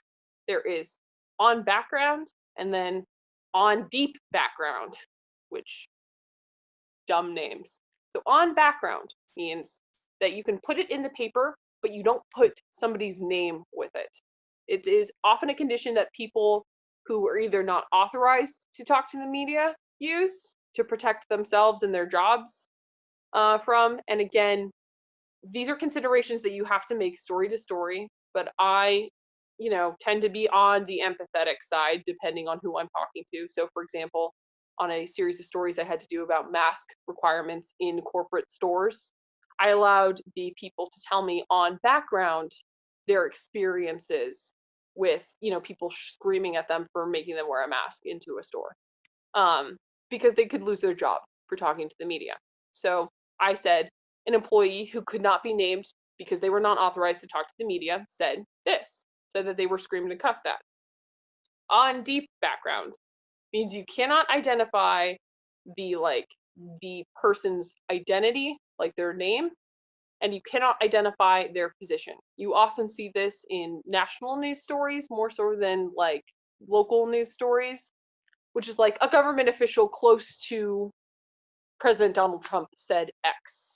There is on background and then on deep background, which dumb names. So on background means that you can put it in the paper, but you don't put somebody's name with it. It is often a condition that people who are either not authorized to talk to the media use to protect themselves and their jobs from. And again, these are considerations that you have to make story to story, but I, tend to be on the empathetic side depending on who I'm talking to. So for example, on a series of stories I had to do about mask requirements in corporate stores, I allowed the people to tell me on background their experiences with, people screaming at them for making them wear a mask into a store, because they could lose their job for talking to the media. So I said, an employee who could not be named because they were not authorized to talk to the media said that they were screamed and cussed at. On deep background means you cannot identify the person's identity, like their name, and you cannot identify their position. You often see this in national news stories more so than local news stories, which is like a government official close to President Donald Trump said X.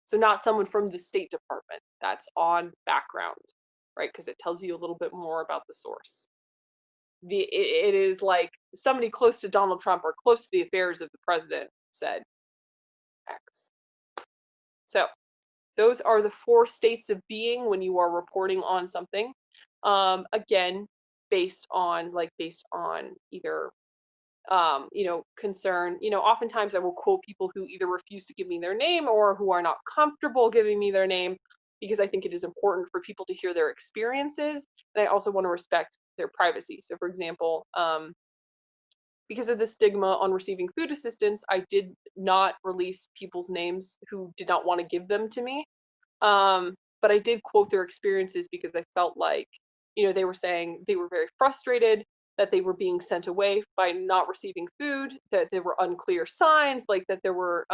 So not someone from the State Department. That's on background, right? Because it tells you a little bit more about the source. It is like somebody close to Donald Trump or close to the affairs of the president said X. So those are the 4 states of being when you are reporting on something. Again, based on either concern. Oftentimes I will quote people who either refuse to give me their name or who are not comfortable giving me their name, because I think it is important for people to hear their experiences, and I also want to respect their privacy. So for example, because of the stigma on receiving food assistance, I did not release people's names who did not want to give them to me. But I did quote their experiences because I felt like, they were saying they were very frustrated that they were being sent away by not receiving food, that there were unclear signs, that there were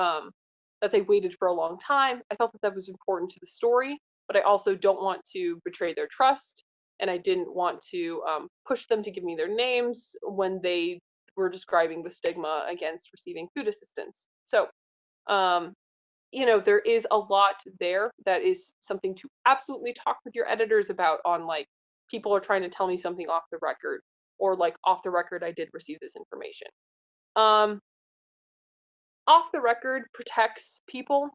that they waited for a long time. I felt that was important to the story, but I also don't want to betray their trust, and I didn't want to push them to give me their names when they were describing the stigma against receiving food assistance. So, there is a lot there that is something to absolutely talk with your editors about on people are trying to tell me something off the record, or off the record I did receive this information. Off the record protects people,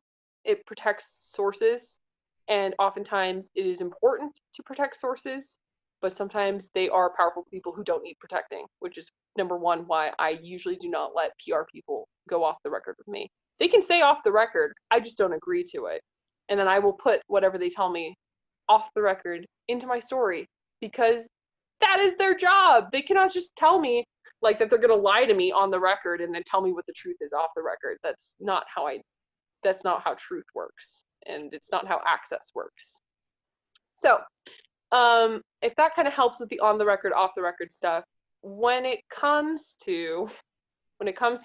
it protects sources, and oftentimes it is important to protect sources, but sometimes they are powerful people who don't need protecting, which is number one why I usually do not let PR people go off the record with me. They can say off the record, I just don't agree to it. And then I will put whatever they tell me off the record into my story, because that is their job. They cannot just tell me that they're going to lie to me on the record and then tell me what the truth is off the record. That's not how truth works, and it's not how access works. So if that kind of helps with the on the record, off the record stuff, when it comes to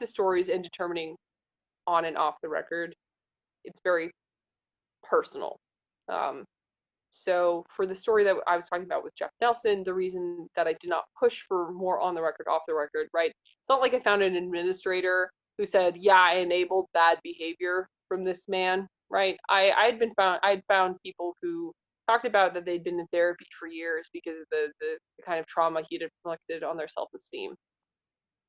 stories and determining on and off the record, it's very personal. So for the story that I was talking about with Jeff Nelson, the reason that I did not push for more on the record, off the record, right? It's not like I found an administrator who said, yeah, I enabled bad behavior from this man, right? I'd found people who talked about that they'd been in therapy for years because of the kind of trauma he'd inflicted on their self-esteem.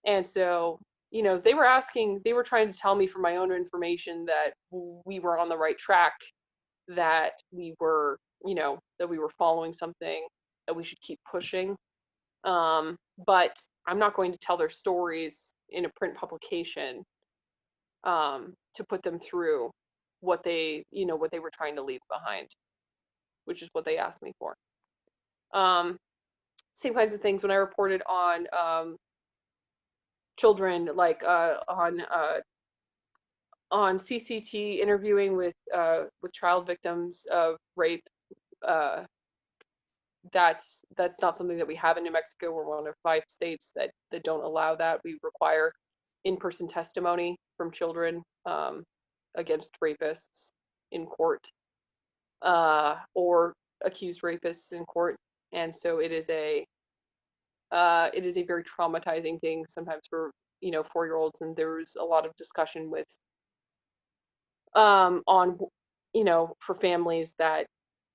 And so, they were trying to tell me for my own information that we were on the right track, that we were, that we were following something, that we should keep pushing. But I'm not going to tell their stories in a print publication to put them through what they were trying to leave behind, which is what they asked me for. Same kinds of things when I reported on children, like on CCT, interviewing with child victims of rape. That's not something that we have in New Mexico. We're one of 5 states that don't allow that. We require in-person testimony from children against rapists in court, or accused rapists in court. And so it is a very traumatizing thing sometimes for 4-year-olds. And there was a lot of discussion with on for families that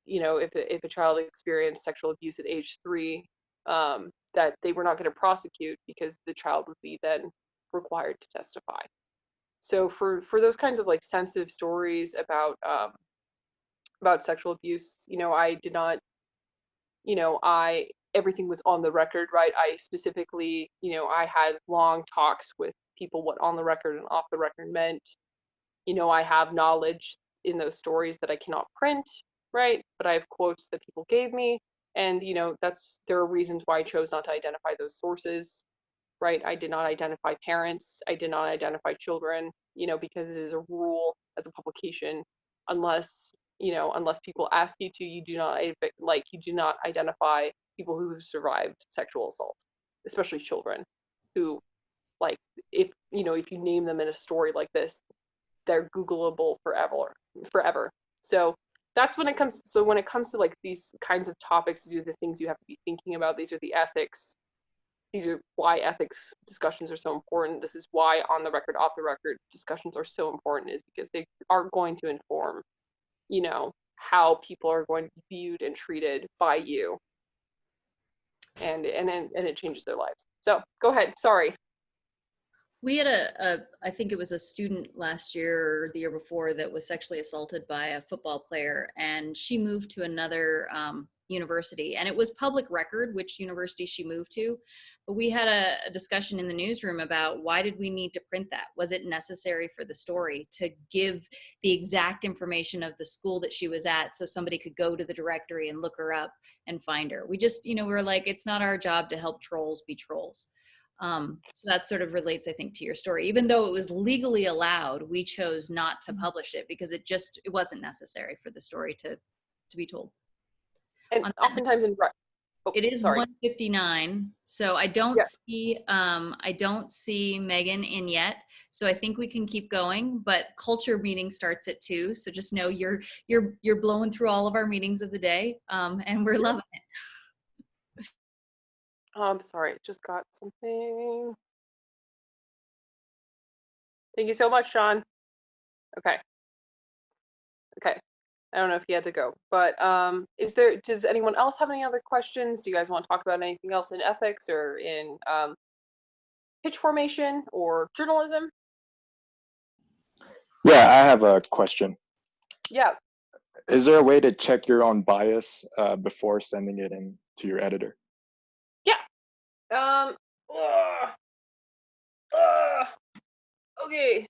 if a child experienced sexual abuse at age 3, that they were not going to prosecute because the child would be then required to testify. So for those kinds of like sensitive stories about sexual abuse, I did not, everything was on the record, right? I specifically, I had long talks with people what on the record and off the record meant. I have knowledge in those stories that I cannot print, right? But I have quotes that people gave me, and there are reasons why I chose not to identify those sources, right? I did not identify parents, I did not identify children, because it is a rule as a publication, unless people ask you to, you do not identify people who have survived sexual assault, especially children who, like, if you name them in a story like this, they're Googleable forever. So that's when it comes to like these kinds of topics, these are the things you have to be thinking about. These are the ethics. These are why ethics discussions are so important. This is why on the record, off the record discussions are so important, is because they are going to inform, how people are going to be viewed and treated by you. And it changes their lives. So go ahead. Sorry. We had I think it was a student last year or the year before that was sexually assaulted by a football player, and she moved to another university, and it was public record which university she moved to. But we had a discussion in the newsroom about, why did we need to print that? Was it necessary for the story to give the exact information of the school that she was at so somebody could go to the directory and look her up and find her? We just, we were like, it's not our job to help trolls be trolls. So that sort of relates, I think, to your story. Even though it was legally allowed, we chose not to publish it because it wasn't necessary for the story to be told. And oftentimes it is 1:59, so I don't see Megan in yet. So I think we can keep going. But culture meeting starts at 2, so just know you're blowing through all of our meetings of the day, and we're loving it. I'm sorry, just got something. Thank you so much, Sean. Okay. I don't know if he had to go, but does anyone else have any other questions? Do you guys want to talk about anything else in ethics or in pitch formation or journalism? Yeah, I have a question. Yeah. Is there a way to check your own bias before sending it in to your editor? Yeah. Okay.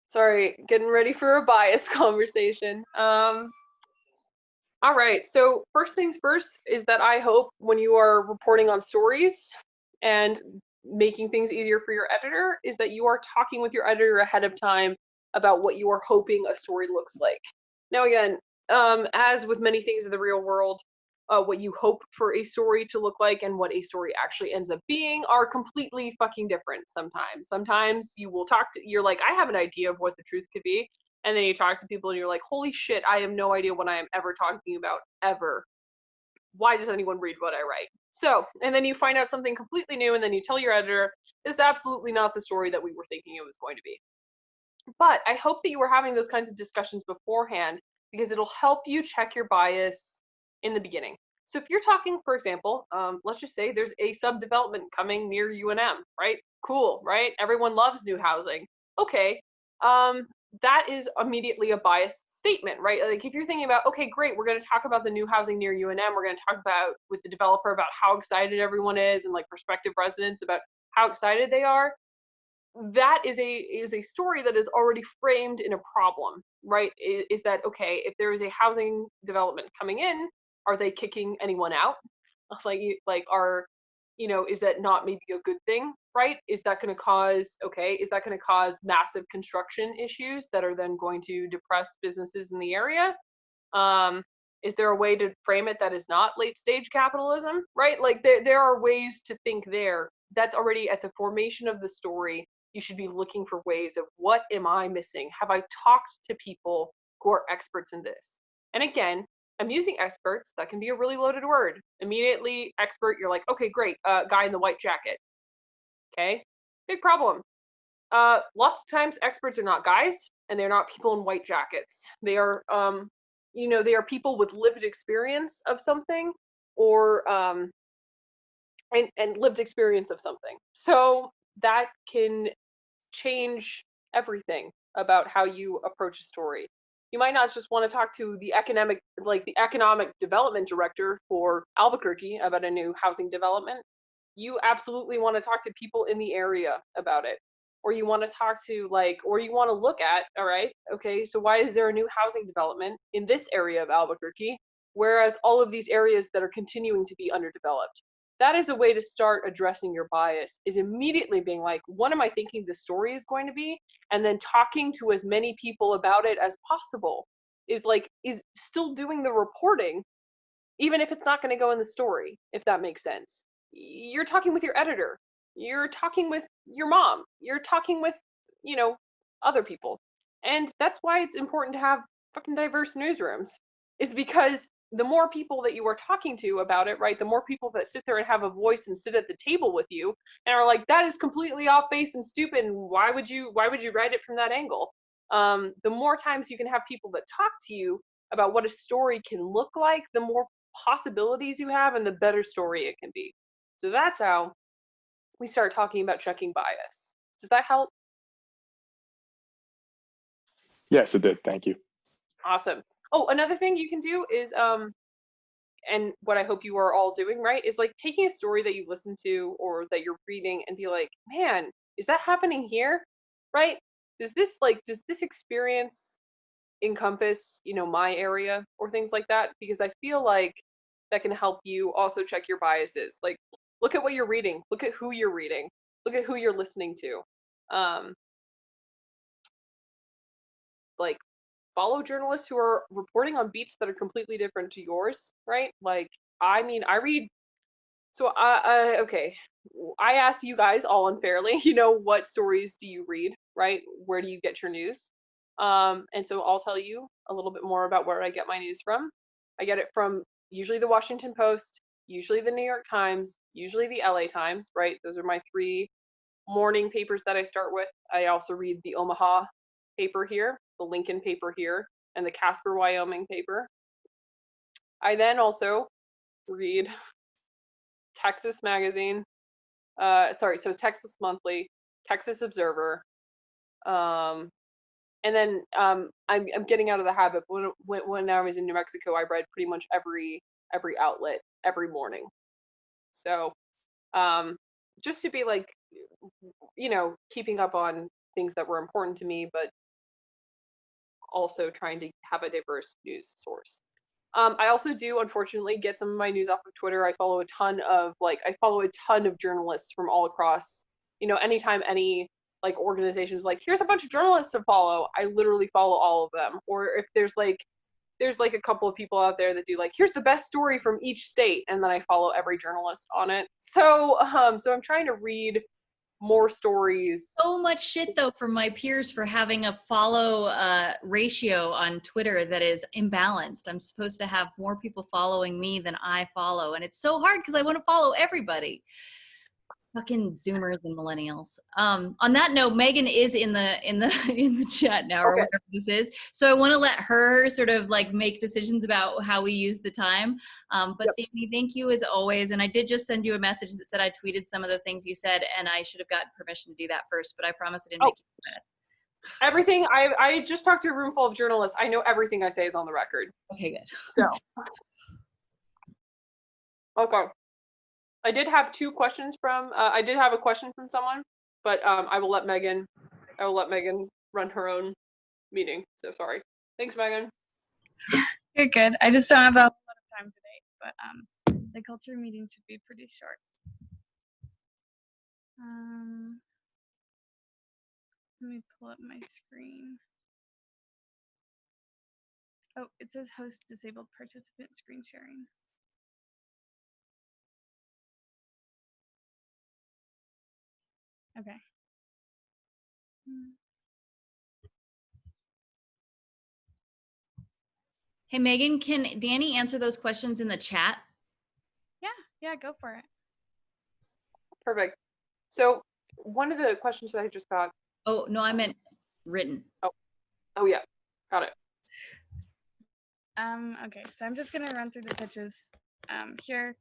Sorry, getting ready for a bias conversation. All right, so first things first is that I hope when you are reporting on stories and making things easier for your editor, is that you are talking with your editor ahead of time about what you are hoping a story looks like. Now again, as with many things in the real world, what you hope for a story to look like and what a story actually ends up being are completely fucking different sometimes. Sometimes you will you're like, I have an idea of what the truth could be. And then you talk to people and you're like, holy shit, I have no idea what I am ever talking about, ever. Why does anyone read what I write? So, and then you find out something completely new, and then you tell your editor, this is absolutely not the story that we were thinking it was going to be. But I hope that you were having those kinds of discussions beforehand, because it'll help you check your bias in the beginning. So if you're talking, for example, let's just say there's a subdevelopment coming near UNM, right? Cool, right? Everyone loves new housing. Okay, that is immediately a biased statement, right? Like if you're thinking about, okay, great, we're going to talk about the new housing near UNM. We're going to talk about with the developer about how excited everyone is, and like prospective residents about how excited they are. That is a story that is already framed in a problem, right? Is that, okay, if there is a housing development coming in, are they kicking anyone out? Like are, is that not maybe a good thing, right? Is that going to cause massive construction issues that are then going to depress businesses in the area? Is there a way to frame it that is not late stage capitalism, right? Like there are ways to think there. That's already at the formation of the story. You should be looking for ways of, what am I missing? Have I talked to people who are experts in this? And again, I'm using experts. That can be a really loaded word. Immediately expert, you're like, okay, great, guy in the white jacket. Okay, big problem. Lots of times experts are not guys, and they're not people in white jackets. They are, they are people with lived experience of something, or and lived experience of something. So that can change everything about how you approach a story. You might not just want to talk to the economic development director for Albuquerque about a new housing development. You absolutely want to talk to people in the area about it. Or you want to talk to or you want to look at, all right, okay, so why is there a new housing development in this area of Albuquerque, whereas all of these areas that are continuing to be underdeveloped? That is a way to start addressing your bias, is immediately being like, what am I thinking the story is going to be? And then talking to as many people about it as possible is still doing the reporting, even if it's not going to go in the story, if that makes sense. You're talking with your editor. You're talking with your mom. You're talking with, other people. And that's why it's important to have fucking diverse newsrooms, is because the more people that you are talking to about it, right, the more people that sit there and have a voice and sit at the table with you and are like, that is completely off base and stupid, and why would you write it from that angle? The more times you can have people that talk to you about what a story can look like, the more possibilities you have and the better story it can be. So that's how we start talking about checking bias. Does that help? Yes, it did. Thank you. Awesome. Oh, another thing you can do is, and what I hope you are all doing, right, is like taking a story that you listen to or that you're reading and be like, man, is that happening here? Right? Does this experience encompass, my area or things like that? Because I feel like that can help you also check your biases. Like, look at what you're reading, look at who you're reading, look at who you're listening to. Like, follow journalists who are reporting on beats that are completely different to yours, right? Like, I mean, I read, so okay, I ask you guys all unfairly, what stories do you read, right? Where do you get your news? And so I'll tell you a little bit more about where I get my news from. I get it from usually the Washington Post, usually the New York Times, usually the LA Times, right? Those are my 3 morning papers that I start with. I also read the Omaha paper here, the Lincoln paper here, and the Casper, Wyoming paper. I then also read Texas Magazine, so it's Texas Monthly, Texas Observer, and then I'm getting out of the habit. When I was in New Mexico, I read pretty much every outlet every morning. So just to be like, keeping up on things that were important to me, but also trying to have a diverse news source. I also do, unfortunately, get some of my news off of Twitter. I follow a ton of journalists from all across, anytime any organizations here's a bunch of journalists to follow, I literally follow all of them. Or if there's a couple of people out there that do here's the best story from each state, and then I follow every journalist on it. So I'm trying to read more stories. So much shit though from my peers for having a follow ratio on Twitter that is imbalanced. I'm supposed to have more people following me than I follow, and it's so hard because I want to follow everybody. Fucking Zoomers and millennials. On that note, Megan is in the in the chat now, or Okay. whatever this is. So I want to let her sort of like make decisions about how we use the time. But Yep. Danny, thank you as always. And I did just send you a message that said I tweeted some of the things you said, and I should have gotten permission to do that first. But I promise I didn't make you do that. Everything I just talked to a room full of journalists. I know everything I say is on the record. Okay, good. So, okay. I did have two questions from. I did have a question from someone, but I will let Megan run her own meeting. So sorry. Thanks, Megan. You're good. I just don't have a lot of time today, but the culture meeting should be pretty short. Let me pull up my screen. Oh, it says host disabled participant screen sharing. Okay. Hey, Megan, can Danny answer those questions in the chat? Yeah, go for it. Perfect. So one of the questions that I just got. Oh, no, I meant written. Oh yeah, got it. Okay, so I'm just gonna run through the pitches here.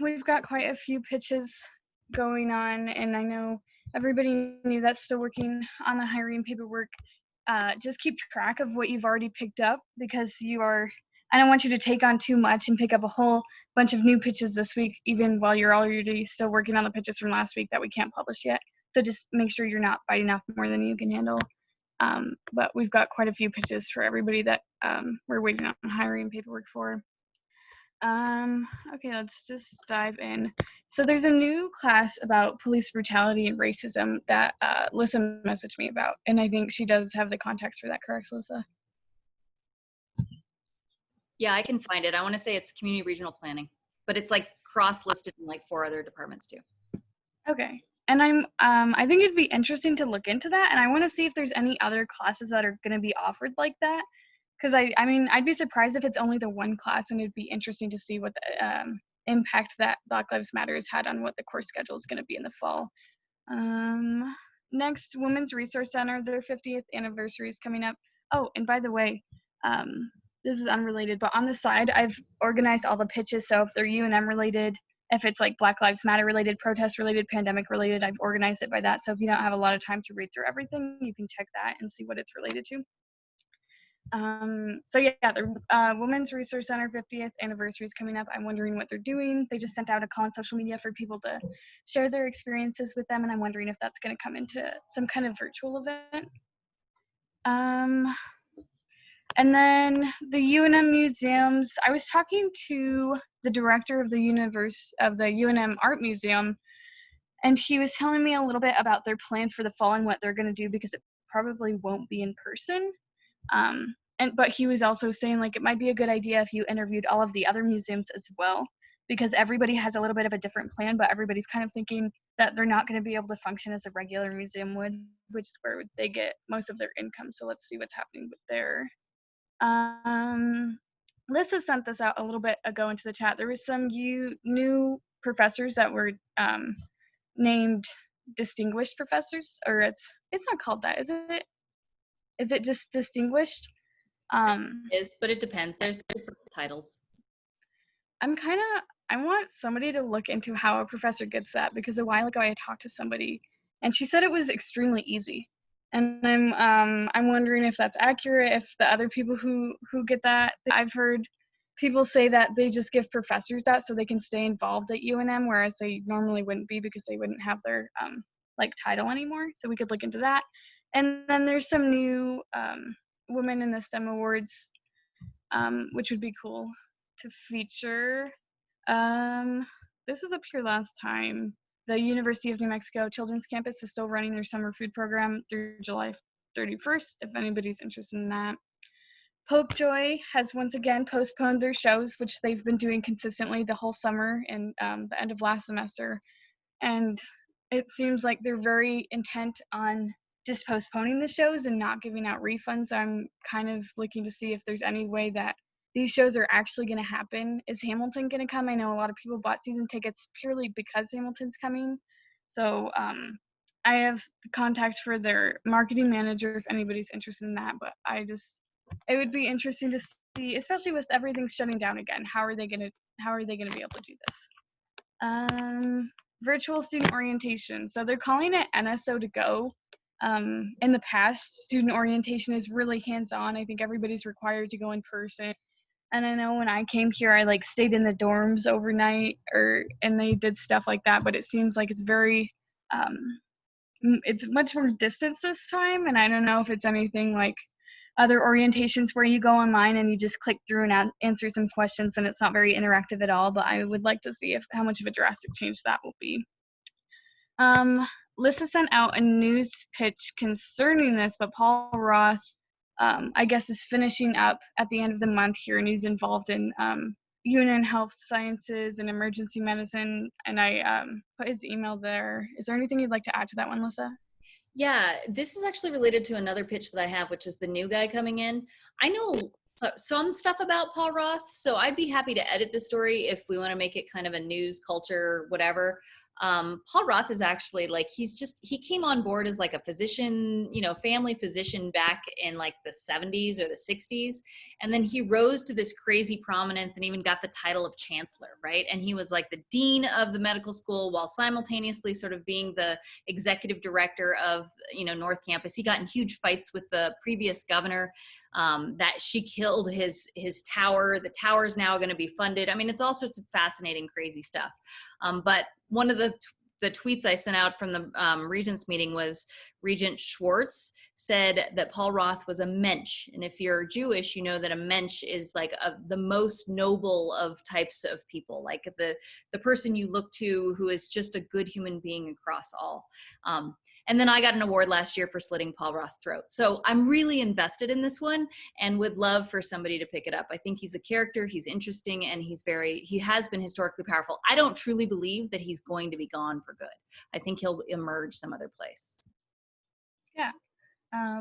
We've got quite a few pitches going on, and I know everybody new that's still working on the hiring paperwork. Just keep track of what you've already picked up, because I don't want you to take on too much and pick up a whole bunch of new pitches this week, even while you're already still working on the pitches from last week that we can't publish yet. So just make sure you're not biting off more than you can handle. But we've got quite a few pitches for everybody that we're waiting on hiring paperwork for. Okay, let's just dive in. So there's a new class about police brutality and racism that Lissa messaged me about, and I think she does have the context for that, correct, Lissa? Yeah, I can find it. I want to say it's community regional planning, but it's like cross-listed in like 4 other departments too. Okay, and I think it'd be interesting to look into that, and I want to see if there's any other classes that are going to be offered like that, because I mean, I'd be surprised if it's only the one class, and it'd be interesting to see what the impact that Black Lives Matter has had on what the course schedule is going to be in the fall. Next, Women's Resource Center, their 50th anniversary is coming up. Oh, and by the way, this is unrelated, but on the side, I've organized all the pitches. So if they're UNM related, if it's like Black Lives Matter related, protest related, pandemic related, I've organized it by that. So if you don't have a lot of time to read through everything, you can check that and see what it's related to. So yeah, the Women's Resource Center 50th anniversary is coming up. I'm wondering what they're doing. They just sent out a call on social media for people to share their experiences with them, and I'm wondering if that's going to come into some kind of virtual event. And then the UNM museums, I was talking to the director of the UNM Art Museum, and he was telling me a little bit about their plan for the fall and what they're going to do, because it probably won't be in person. But he was also saying like it might be a good idea if you interviewed all of the other museums as well, because everybody has a little bit of a different plan, but everybody's kind of thinking that they're not going to be able to function as a regular museum would, which is where they get most of their income. So let's see what's happening with their. Lissa sent this out a little bit ago into the chat. There was some new professors that were named distinguished professors, or it's not called that, is it? Is it just distinguished? But it depends. There's different titles. I want somebody to look into how a professor gets that, because a while ago I talked to somebody and she said it was extremely easy. And I'm wondering if that's accurate, if the other people who get that, I've heard people say that they just give professors that so they can stay involved at UNM, whereas they normally wouldn't be because they wouldn't have their title anymore. So we could look into that. And then there's some new Women in the STEM Awards, which would be cool to feature. This was up here last time. The University of New Mexico Children's Campus is still running their summer food program through July 31st, if anybody's interested in that. Popejoy has once again postponed their shows, which they've been doing consistently the whole summer and the end of last semester. And it seems like they're very intent on just postponing the shows and not giving out refunds. I'm kind of looking to see if there's any way that these shows are actually going to happen. Is Hamilton going to come? I know a lot of people bought season tickets purely because Hamilton's coming. So I have contact for their marketing manager if anybody's interested in that. But it would be interesting to see, especially with everything shutting down again. How are they going to be able to do this? Virtual student orientation. So they're calling it NSO to go. In the past, student orientation is really hands-on. I think everybody's required to go in person. And I know when I came here, I like stayed in the dorms overnight, and they did stuff like that. But it seems like it's very, it's much more distance this time. And I don't know if it's anything like other orientations where you go online and you just click through and answer some questions, and it's not very interactive at all. But I would like to see how much of a drastic change that will be. Lissa sent out a news pitch concerning this, but Paul Roth, I guess, is finishing up at the end of the month here, and he's involved in UNN Health Sciences and Emergency Medicine, and I put his email there. Is there anything you'd like to add to that one, Lissa? Yeah, this is actually related to another pitch that I have, which is the new guy coming in. I know some stuff about Paul Roth, so I'd be happy to edit the story if we want to make it kind of a news culture, whatever. Paul Roth is actually like, he came on board as like a physician, family physician back in like the 70s or the 60s. And then he rose to this crazy prominence and even got the title of chancellor, right? And he was like the dean of the medical school while simultaneously sort of being the executive director of, North Campus. He got in huge fights with the previous governor, that she killed his tower. The tower is now going to be funded. I mean, it's all sorts of fascinating, crazy stuff. But one of the tweets I sent out from the Regents meeting was Regent Schwartz said that Paul Roth was a mensch. And if you're Jewish, you know that a mensch is like the most noble of types of people, like the person you look to who is just a good human being across all. And then I got an award last year for slitting Paul Roth's throat. So I'm really invested in this one and would love for somebody to pick it up. I think he's a character, he's interesting, and he has been historically powerful. I don't truly believe that he's going to be gone for good. I think he'll emerge some other place. Yeah.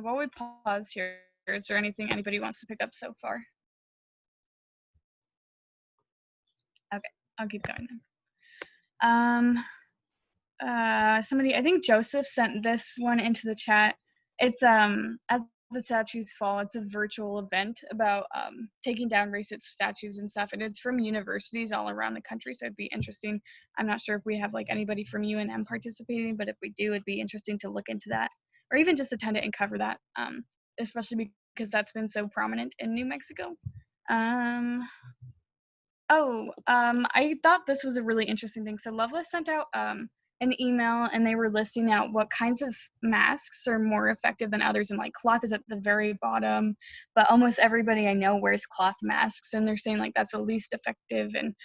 While we pause here, is there anything anybody wants to pick up so far? Okay, I'll keep going then. Somebody, I think Joseph sent this one into the chat. It's As the Statues Fall. It's a virtual event about taking down racist statues and stuff, and it's from universities all around the country, so it'd be interesting. I'm not sure if we have like anybody from UNM participating, but if we do, it'd be interesting to look into that, or even just attend it and cover that, especially because that's been so prominent in New Mexico. I thought this was a really interesting thing. So Loveless sent out an email, and they were listing out what kinds of masks are more effective than others, and like cloth is at the very bottom, but almost everybody I know wears cloth masks, and they're saying like that's the least effective. And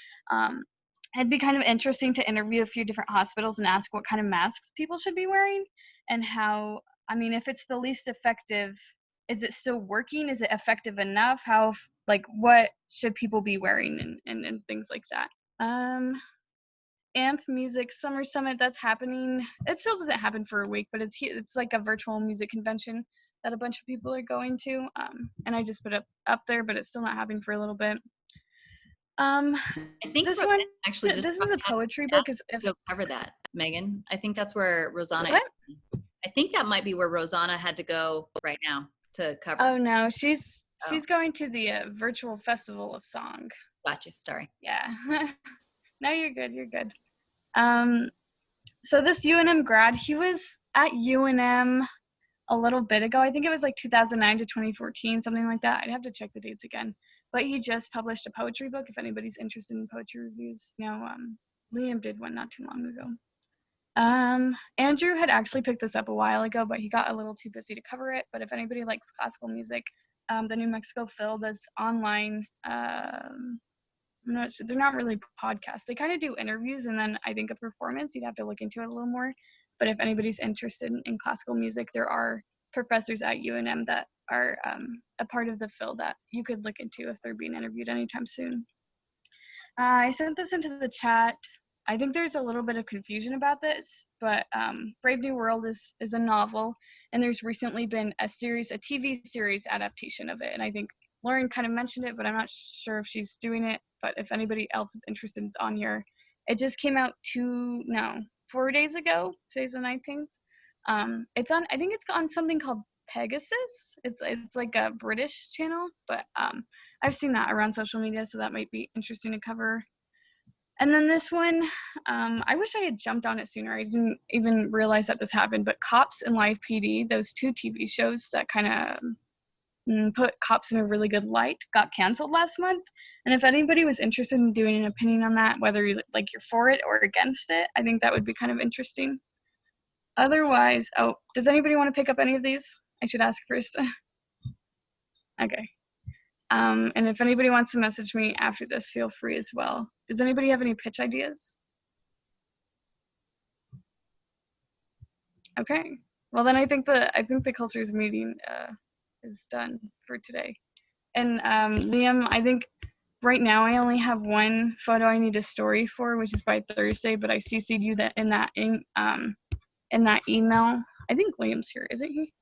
it'd be kind of interesting to interview a few different hospitals and ask what kind of masks people should be wearing, and how, I mean, if it's the least effective, is it still working? Is it effective enough? What should people be wearing, and things like that. AMP Music Summer Summit, that's happening. It still doesn't happen for a week, but it's like a virtual music convention that a bunch of people are going to. And I just put it up there, but it's still not happening for a little bit. I think this one actually just this is a poetry book. Go cover that, Megan. I think that's where Rosanna. What? I think that might be where Rosanna had to go right now to cover. Oh no, she's going to the virtual festival of song. Gotcha. Sorry. Yeah. No, you're good. You're good. So this UNM grad, he was at UNM a little bit ago. I think it was like 2009 to 2014, something like that. I'd have to check the dates again. But he just published a poetry book, if anybody's interested in poetry reviews. Liam did one not too long ago. Andrew had actually picked this up a while ago, but he got a little too busy to cover it. But if anybody likes classical music, the New Mexico Phil does online, they're not really podcasts. They kind of do interviews and then I think a performance. You'd have to look into it a little more. But if anybody's interested in classical music, there are professors at UNM that are a part of the Phil that you could look into if they're being interviewed anytime soon. I sent this into the chat. I think there's a little bit of confusion about this, but Brave New World is a novel, and there's recently been a TV series adaptation of it, and I think Lauren kind of mentioned it, but I'm not sure if she's doing it. But if anybody else is interested, it's on here. It just came out 4 days ago. Today's the 19th. It's on. I think it's on something called Pegasus. It's like a British channel, but I've seen that around social media, so that might be interesting to cover. And then this one, I wish I had jumped on it sooner. I didn't even realize that this happened, but Cops and Live PD, those 2 TV shows that kind of put cops in a really good light, got canceled last month. And if anybody was interested in doing an opinion on that, whether you're for it or against it, I think that would be kind of interesting. Otherwise, does anybody want to pick up any of these? I should ask first. Okay. And if anybody wants to message me after this, feel free as well. Does anybody have any pitch ideas? Okay. Well, then I think the cultures meeting is done for today. And Liam, I think right now I only have one photo I need a story for, which is by Thursday. But I CC'd you in that email. I think Liam's here, isn't he?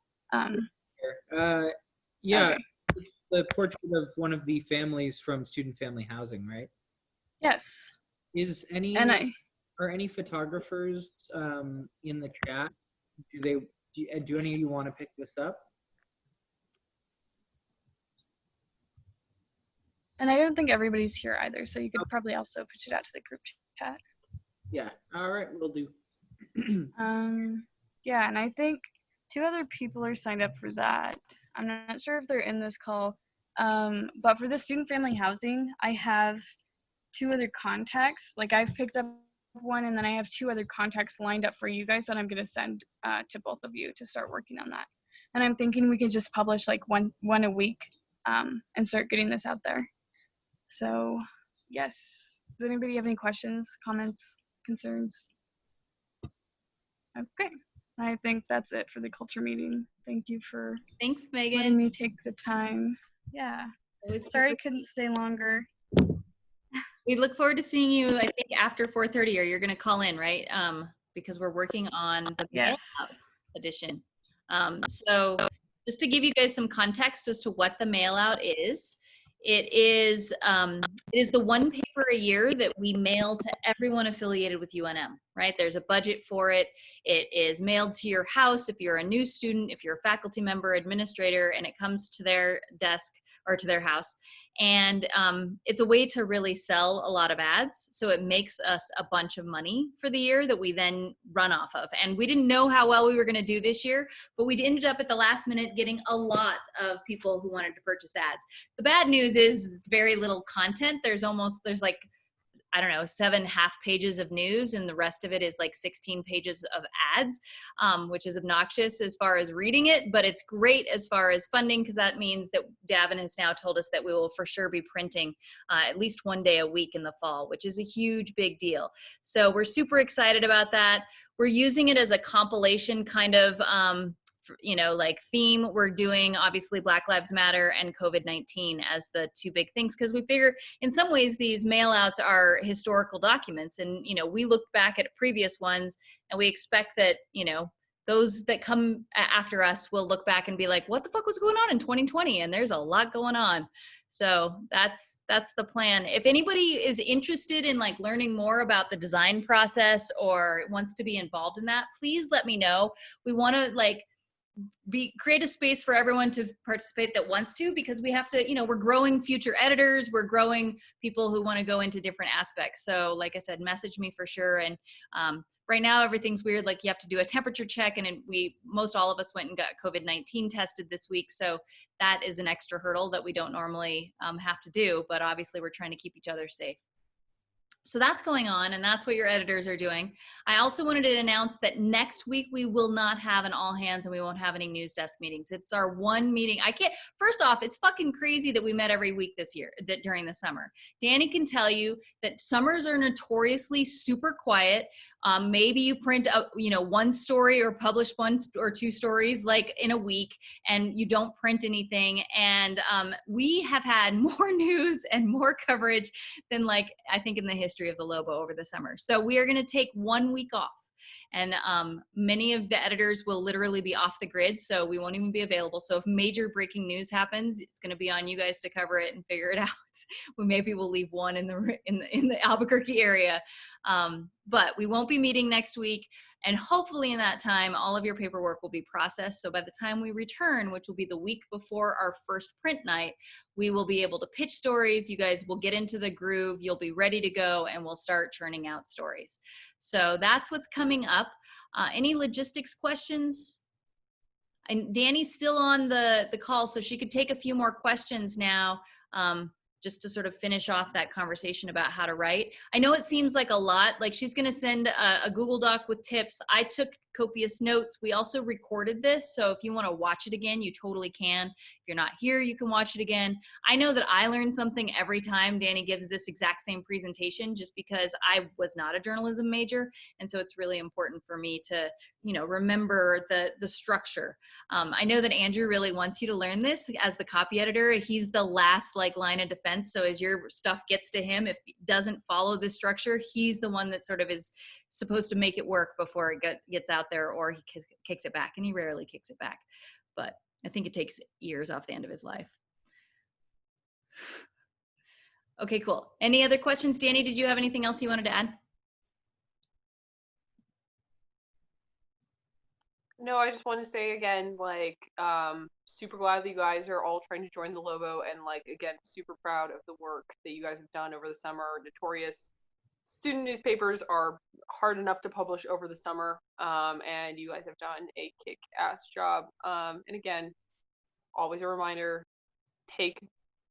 Yeah. Okay. It's the portrait of one of the families from Student Family Housing, right? Yes. Are any photographers in the chat? Do any of you want to pick this up? And I don't think everybody's here either, so you could probably also pitch it out to the group chat. Yeah. All right, we'll do. Yeah, and I think 2 other people are signed up for that. I'm not sure if they're in this call, but for the Student Family Housing, I have 2 other contacts. Like, I've picked up one, and then I have 2 other contacts lined up for you guys that I'm going to send to both of you to start working on that. And I'm thinking we could just publish like one a week and start getting this out there. So, yes. Does anybody have any questions, comments, concerns? Okay. I think that's it for the culture meeting. Thank you for Thanks, letting Megan. me take the time. Yeah. Sorry I couldn't stay longer. We look forward to seeing you, I think, after 4:30, or you're going to call in, right? Because we're working on the Yes. mail-out edition. So just to give you guys some context as to what the mail out is, it is the one paper a year that we mail to everyone affiliated with UNM, right? There's a budget for it. It is mailed to your house if you're a new student, if you're a faculty member, administrator, and it comes to their desk or to their house. And it's a way to really sell a lot of ads. So it makes us a bunch of money for the year that we then run off of. And we didn't know how well we were going to do this year, but we ended up at the last minute getting a lot of people who wanted to purchase ads. The bad news is it's very little content. There's like, I don't know, 7 half pages of news, and the rest of it is like 16 pages of ads, which is obnoxious as far as reading it, but it's great as far as funding, because that means that Davin has now told us that we will for sure be printing at least 1 day a week in the fall, which is a huge, big deal. So we're super excited about that. We're using it as a compilation kind of like theme. We're doing obviously Black Lives Matter and COVID-19 as the 2 big things, because we figure in some ways these mail outs are historical documents, and we look back at previous ones and we expect that those that come after us will look back and be like, what the fuck was going on in 2020? And there's a lot going on. So that's the plan. If anybody is interested in like learning more about the design process or wants to be involved in that, please let me know. We want to create a space for everyone to participate that wants to, because we have to, we're growing future editors, we're growing people who want to go into different aspects. So like I said, message me for sure. And right now everything's weird. Like you have to do a temperature check, and most all of us went and got COVID-19 tested this week. So that is an extra hurdle that we don't normally have to do, but obviously we're trying to keep each other safe. So that's going on, and that's what your editors are doing. I also wanted to announce that next week we will not have an all hands and we won't have any news desk meetings. It's our one meeting. First off, it's fucking crazy that we met every week this year, that during the summer. Danny can tell you that summers are notoriously super quiet. Maybe you print out, 1 story or publish 1 or 2 stories like in a week, and you don't print anything. And we have had more news and more coverage than I think in the history history of the Lobo over the summer. So we are going to take 1 week off. And many of the editors will literally be off the grid, so we won't even be available. So if major breaking news happens, it's going to be on you guys to cover it and figure it out. Maybe we'll leave one in the Albuquerque area, but we won't be meeting next week. And hopefully in that time, all of your paperwork will be processed. So by the time we return, which will be the week before our first print night, we will be able to pitch stories. You guys will get into the groove. You'll be ready to go, and we'll start churning out stories. So that's what's coming up. Any logistics questions? And Danny's still on the call, so she could take a few more questions now, just to sort of finish off that conversation about how to write. I know it seems like a lot. Like, she's going to send a Google Doc with tips. I took copious notes. We also recorded this, so if you want to watch it again, you totally can. If you're not here, you can watch it again. I know that I learn something every time Danny gives this exact same presentation, just because I was not a journalism major, and so it's really important for me to, you know, remember the structure. I know that Andrew really wants you to learn this as the copy editor. He's the last line of defense, so as your stuff gets to him, if it doesn't follow this structure, he's the one that sort of is supposed to make it work before it gets out there, or he kicks it back, and he rarely kicks it back. But I think it takes years off the end of his life. Okay, cool. Any other questions? Danny, did you have anything else you wanted to add? No, I just want to say again, like, super glad that you guys are all trying to join the Lobo, and like, again, super proud of the work that you guys have done over the summer. Notorious student newspapers are hard enough to publish over the summer, and you guys have done a kick-ass job. And again, always a reminder, take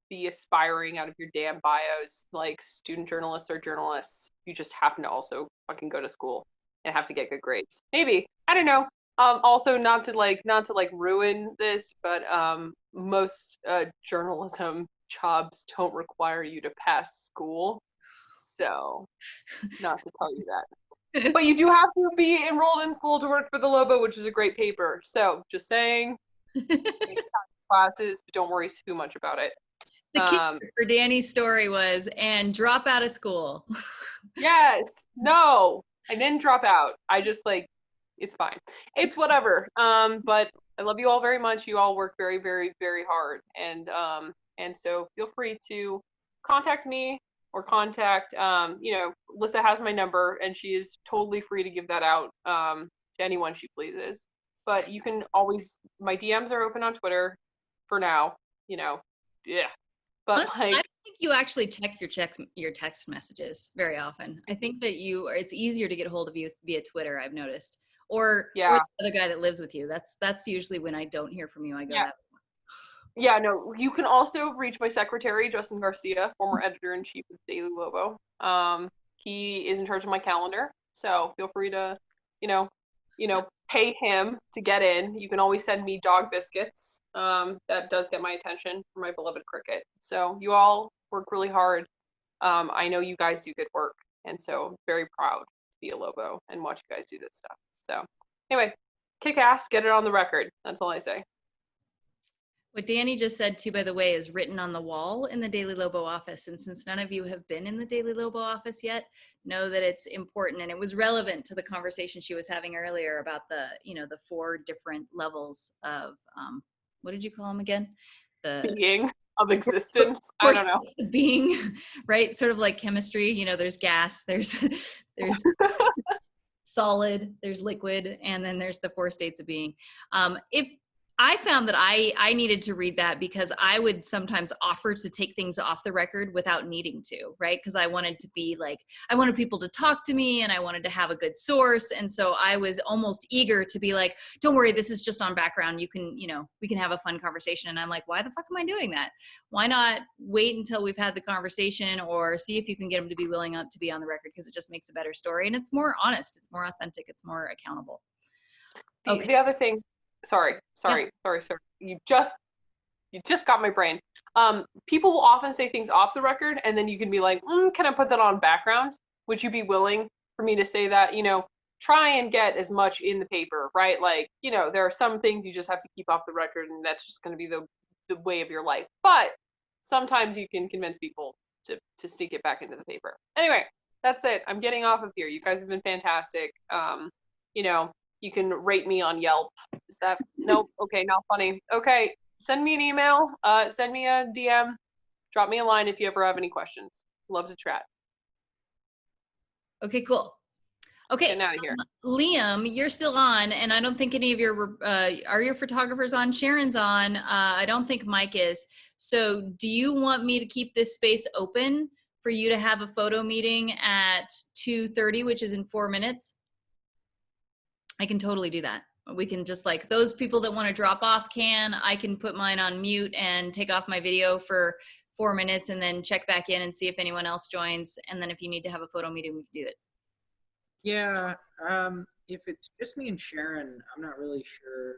the aspiring out of your damn bios. Like, student journalists are journalists. You just happen to also fucking go to school and have to get good grades. Maybe, I don't know. Also, not to ruin this, but most journalism jobs don't require you to pass school. So, not to tell you that. But you do have to be enrolled in school to work for the Lobo, which is a great paper. So, just saying, classes, but don't worry too much about it. The key for Danny's story was, and drop out of school. Yes. No, I didn't drop out. I just, like, it's fine. It's whatever. But I love you all very much. You all work very, very, very hard. And so feel free to contact me, or contact, you know, Lissa has my number, and she is totally free to give that out to anyone she pleases. But you can always, my DMs are open on Twitter for now, you know, yeah. But I don't think you actually check your text messages very often. I think that it's easier to get a hold of you via Twitter, I've noticed. Or the other guy that lives with you. That's usually when I don't hear from you. I go that way. Yeah, no, you can also reach my secretary, Justin Garcia, former editor-in-chief of Daily Lobo. He is in charge of my calendar, so feel free to, you know, pay him to get in. You can always send me dog biscuits. That does get my attention for my beloved cricket. So you all work really hard. I know you guys do good work, and so I'm very proud to be a Lobo and watch you guys do this stuff. So anyway, kick ass, get it on the record. That's all I say. What Danny just said, too, by the way, is written on the wall in the Daily Lobo office. And since none of you have been in the Daily Lobo office yet, know that it's important. And it was relevant to the conversation she was having earlier about the 4 different levels of, what did you call them again? The being of existence. I don't know. Being, right? Sort of like chemistry. You know, there's gas, there's solid, there's liquid, and then there's the 4 states of being. If I found that I needed to read that because I would sometimes offer to take things off the record without needing to, right? Because I wanted to be like, I wanted people to talk to me, and I wanted to have a good source. And so I was almost eager to be like, don't worry, this is just on background. You can, we can have a fun conversation. And I'm like, why the fuck am I doing that? Why not wait until we've had the conversation, or see if you can get them to be willing to be on the record, because it just makes a better story. And it's more honest. It's more authentic. It's more accountable. Okay. The other thing, Sorry. You just got my brain. People will often say things off the record, and then you can be like, can I put that on background? Would you be willing for me to say that, try and get as much in the paper, right? Like, there are some things you just have to keep off the record, and that's just going to be the way of your life. But sometimes you can convince people to sneak it back into the paper. Anyway, That's it. I'm getting off of here. You guys have been fantastic. You know, you can rate me on Yelp. Is that nope? Okay, not funny. Okay, send me an email. Send me a DM. Drop me a line if you ever have any questions. Love to chat. Okay, cool. Okay, Getting out of here. Liam, you're still on, and I don't think any of your are your photographers on. Sharon's on. I don't think Mike is. So, do you want me to keep this space open for you to have a photo meeting at 2:30, which is in 4 minutes? I can totally do that. We can just like those people that want to drop off can. I can put mine on mute and take off my video for 4 minutes, and then check back in and see if anyone else joins. And then if you need to have a photo meeting, we can do it. Yeah, if it's just me and Sharon, I'm not really sure.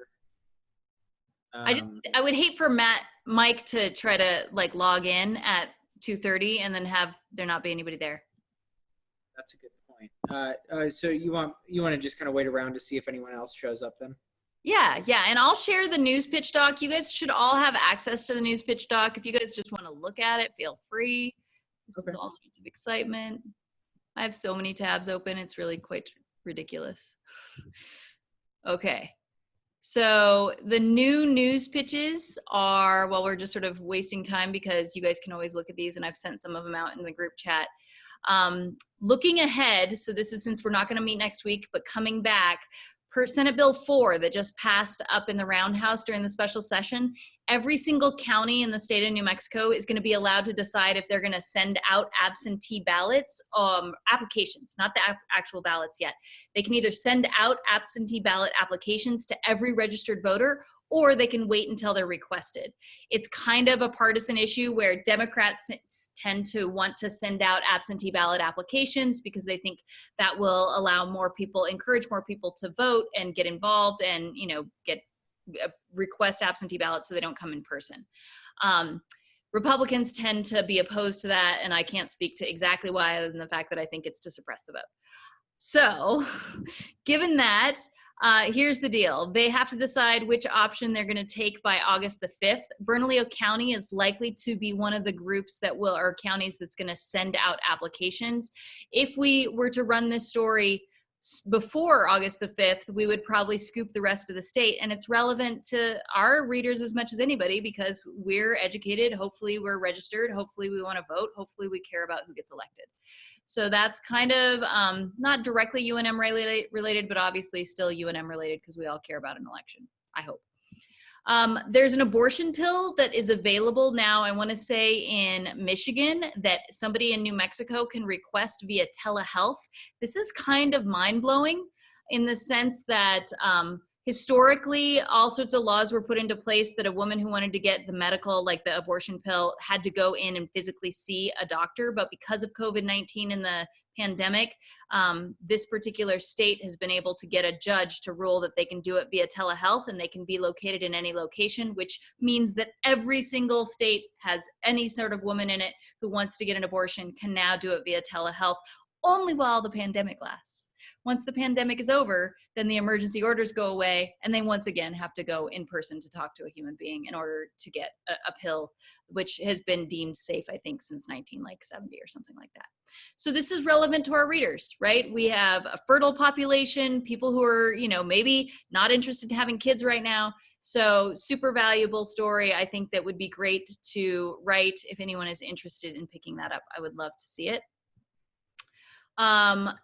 I would hate for Mike to try to like log in at 2:30 and then have there not be anybody there. That's a good point. So you want to just kind of wait around to see if anyone else shows up then? Yeah, and I'll share the news pitch doc. You guys should all have access to the news pitch doc. If you guys just want to look at it, feel free. This is all sorts of excitement. I have so many tabs open. It's really quite ridiculous. Okay. So the new news pitches are, well, we're just sort of wasting time because you guys can always look at these, and I've sent some of them out in the group chat. Looking ahead, so this is since we're not going to meet next week, but coming back, per Senate Bill 4 that just passed up in the Roundhouse during the special session, every single county in the state of New Mexico is going to be allowed to decide if they're going to send out absentee ballots, applications, not the actual ballots yet. They can either send out absentee ballot applications to every registered voter, or they can wait until they're requested. It's kind of a partisan issue where Democrats tend to want to send out absentee ballot applications because they think that will allow more people, encourage more people to vote and get involved and, you know, get request absentee ballots so they don't come in person. Republicans tend to be opposed to that, and I can't speak to exactly why other than the fact that I think it's to suppress the vote. So given that, here's the deal. They have to decide which option they're going to take by August the 5th. Bernalillo County is likely to be one of the groups that will, or counties that's going to send out applications. If we were to run this story before August the 5th, we would probably scoop the rest of the state. And it's relevant to our readers as much as anybody because we're educated. Hopefully we're registered. Hopefully we want to vote. Hopefully we care about who gets elected. So that's kind of not directly UNM related, but obviously still UNM related because we all care about an election, I hope. There's an abortion pill that is available now, I want to say in Michigan, that somebody in New Mexico can request via telehealth. This is kind of mind-blowing in the sense that historically, all sorts of laws were put into place that a woman who wanted to get the medical, like the abortion pill, had to go in and physically see a doctor. But because of COVID-19 and the pandemic, this particular state has been able to get a judge to rule that they can do it via telehealth and they can be located in any location, which means that every single state has any sort of woman in it who wants to get an abortion can now do it via telehealth, only while the pandemic lasts. Once the pandemic is over, then the emergency orders go away, and they once again have to go in person to talk to a human being in order to get a pill, which has been deemed safe, I think, since 1970 or something like that. So this is relevant to our readers, right? We have a fertile population, people who are, you know, maybe not interested in having kids right now. So super valuable story. I think that would be great to write if anyone is interested in picking that up. I would love to see it.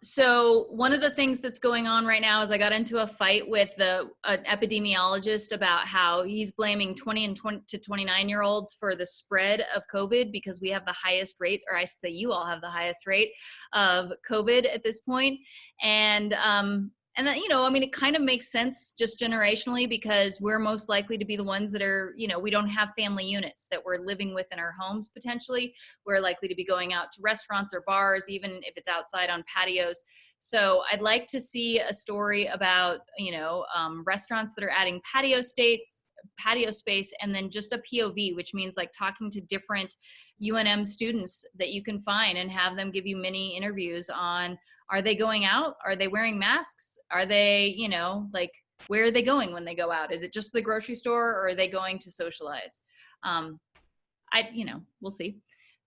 So one of the things that's going on right now is I got into a fight with an epidemiologist about how he's blaming 20 to 29-year-olds for the spread of COVID because we have the highest rate, or I should say you all have the highest rate of COVID at this point. And then, you know, I mean, it kind of makes sense just generationally because we're most likely to be the ones that are, you know, we don't have family units that we're living with in our homes potentially. We're likely to be going out to restaurants or bars, even if it's outside on patios. So I'd like to see a story about, you know, restaurants that are adding patio space, and then just a POV, which means like talking to different UNM students that you can find and have them give you mini interviews on, are they going out? Are they wearing masks? Are they, you know, like, where are they going when they go out? Is it just the grocery store, or are they going to socialize? You know, we'll see.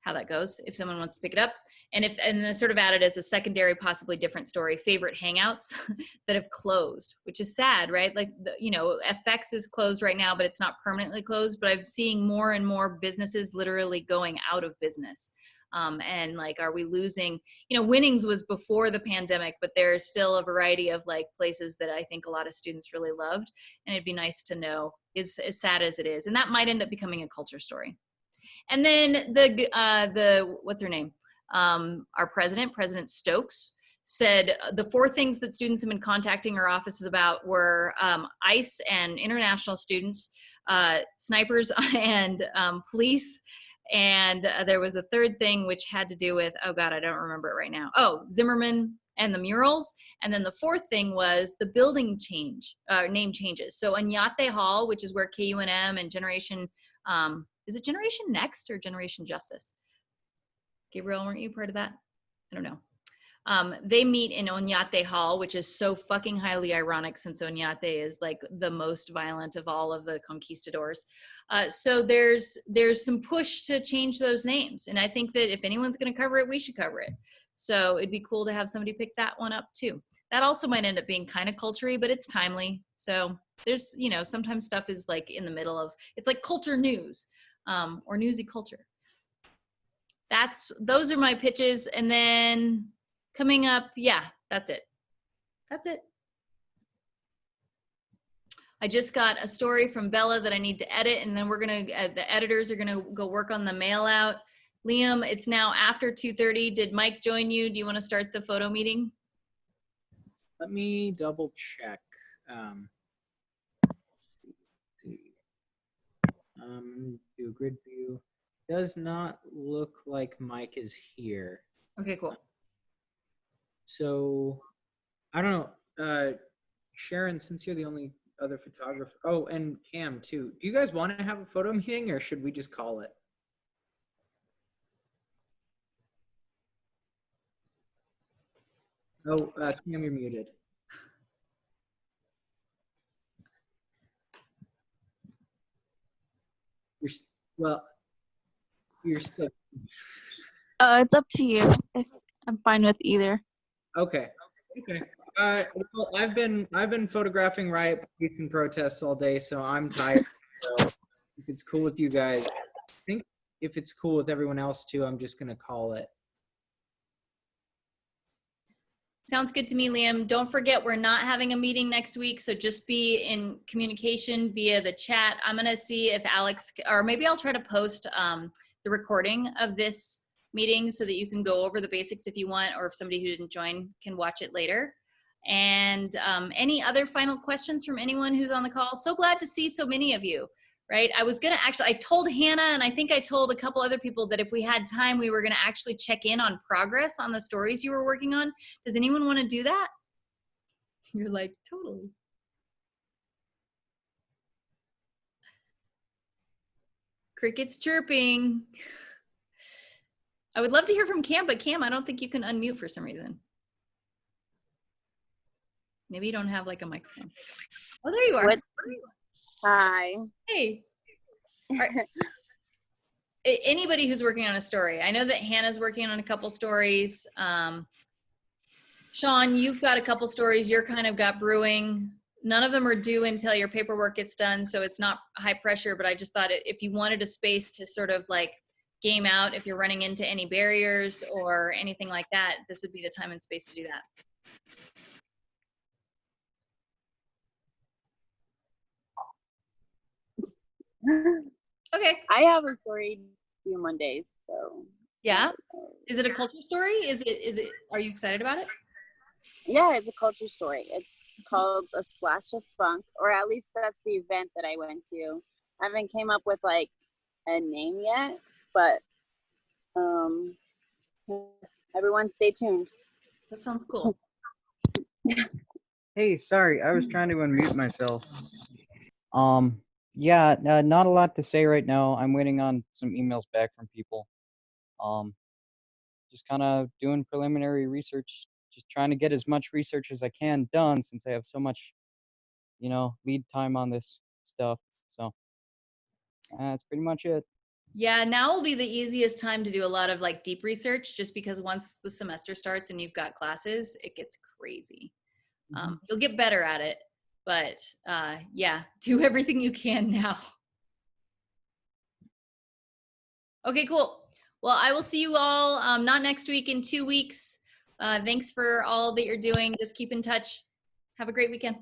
how that goes if someone wants to pick it up. And then sort of added as a secondary, possibly different story, favorite hangouts that have closed, which is sad, right? Like, FX is closed right now, but it's not permanently closed. But I'm seeing more and more businesses literally going out of business. And like, are we losing, Winnings was before the pandemic, but there's still a variety of like places that I think a lot of students really loved. And it'd be nice to know, as sad as it is. And that might end up becoming a culture story. And then the what's her name? Our President Stokes, said the 4 things that students have been contacting our offices about were ICE and international students, snipers and police. And there was a 3rd thing which had to do with, oh God, I don't remember it right now. Oh, Zimmerman and the murals. And then the 4th thing was the building name changes. So Oñate Hall, which is where KUNM and Generation, is it Generation Next or Generation Justice? Gabriel, weren't you part of that? I don't know. They meet in Oñate Hall, which is so fucking highly ironic since Oñate is like the most violent of all of the conquistadors. So there's some push to change those names. And I think that if anyone's going to cover it, we should cover it. So it'd be cool to have somebody pick that one up too. That also might end up being kind of culture-y, but it's timely. So there's, sometimes stuff is like in the middle of, it's like culture news, or newsy culture. Those are my pitches. And then coming up, yeah, that's it. I just got a story from Bella that I need to edit, and then the editors are gonna go work on the mail out. Liam, it's now after 2:30. Did Mike join you? Do you want to start the photo meeting? Let me double check. Do a grid view. Does not look like Mike is here. Okay, cool. So I don't know. Sharon, since you're the only other photographer. Oh, and Cam too. Do you guys want to have a photo meeting, or should we just call it? Oh, Cam, you're muted. You're still. It's up to you. If I'm fine with either. Okay. Well, I've been photographing riot police and protests all day, so I'm tired. So if it's cool with you guys, I think if it's cool with everyone else too, I'm just gonna call it. Sounds good to me, Liam. Don't forget, we're not having a meeting next week, so just be in communication via the chat. I'm gonna see if Alex, or maybe I'll try to post the recording of this meeting so that you can go over the basics if you want, or if somebody who didn't join can watch it later. And any other final questions from anyone who's on the call? So glad to see so many of you. Right? I told Hannah, and I think I told a couple other people that if we had time, we were gonna actually check in on progress on the stories you were working on. Does anyone wanna do that? You're like, totally. Crickets chirping. I would love to hear from Cam, but Cam, I don't think you can unmute for some reason. Maybe you don't have like a microphone. Oh, there you are. What? Hi. Hey. Anybody who's working on a story. I know that Hannah's working on a couple stories. Sean, you've got a couple stories you're kind of got brewing. None of them are due until your paperwork gets done, so it's not high pressure, but I just thought if you wanted a space to sort of like game out, if you're running into any barriers or anything like that, this would be the time and space to do that. Okay. I have a story due Mondays, so. Yeah. Is it a culture story? Is it, are you excited about it? Yeah, it's a culture story. It's called A Splash of Funk, or at least that's the event that I went to. I haven't came up with like a name yet, but everyone stay tuned. That sounds cool. Hey, sorry, I was trying to unmute myself. Yeah, not a lot to say right now. I'm waiting on some emails back from people. Just kind of doing preliminary research, just trying to get as much research as I can done since I have so much, lead time on this stuff. So that's pretty much it. Yeah, now will be the easiest time to do a lot of like deep research, just because once the semester starts and you've got classes, it gets crazy. You'll get better at it, but yeah, do everything you can now. Okay, cool. Well, I will see you all, not next week, in 2 weeks. Thanks for all that you're doing. Just keep in touch. Have a great weekend.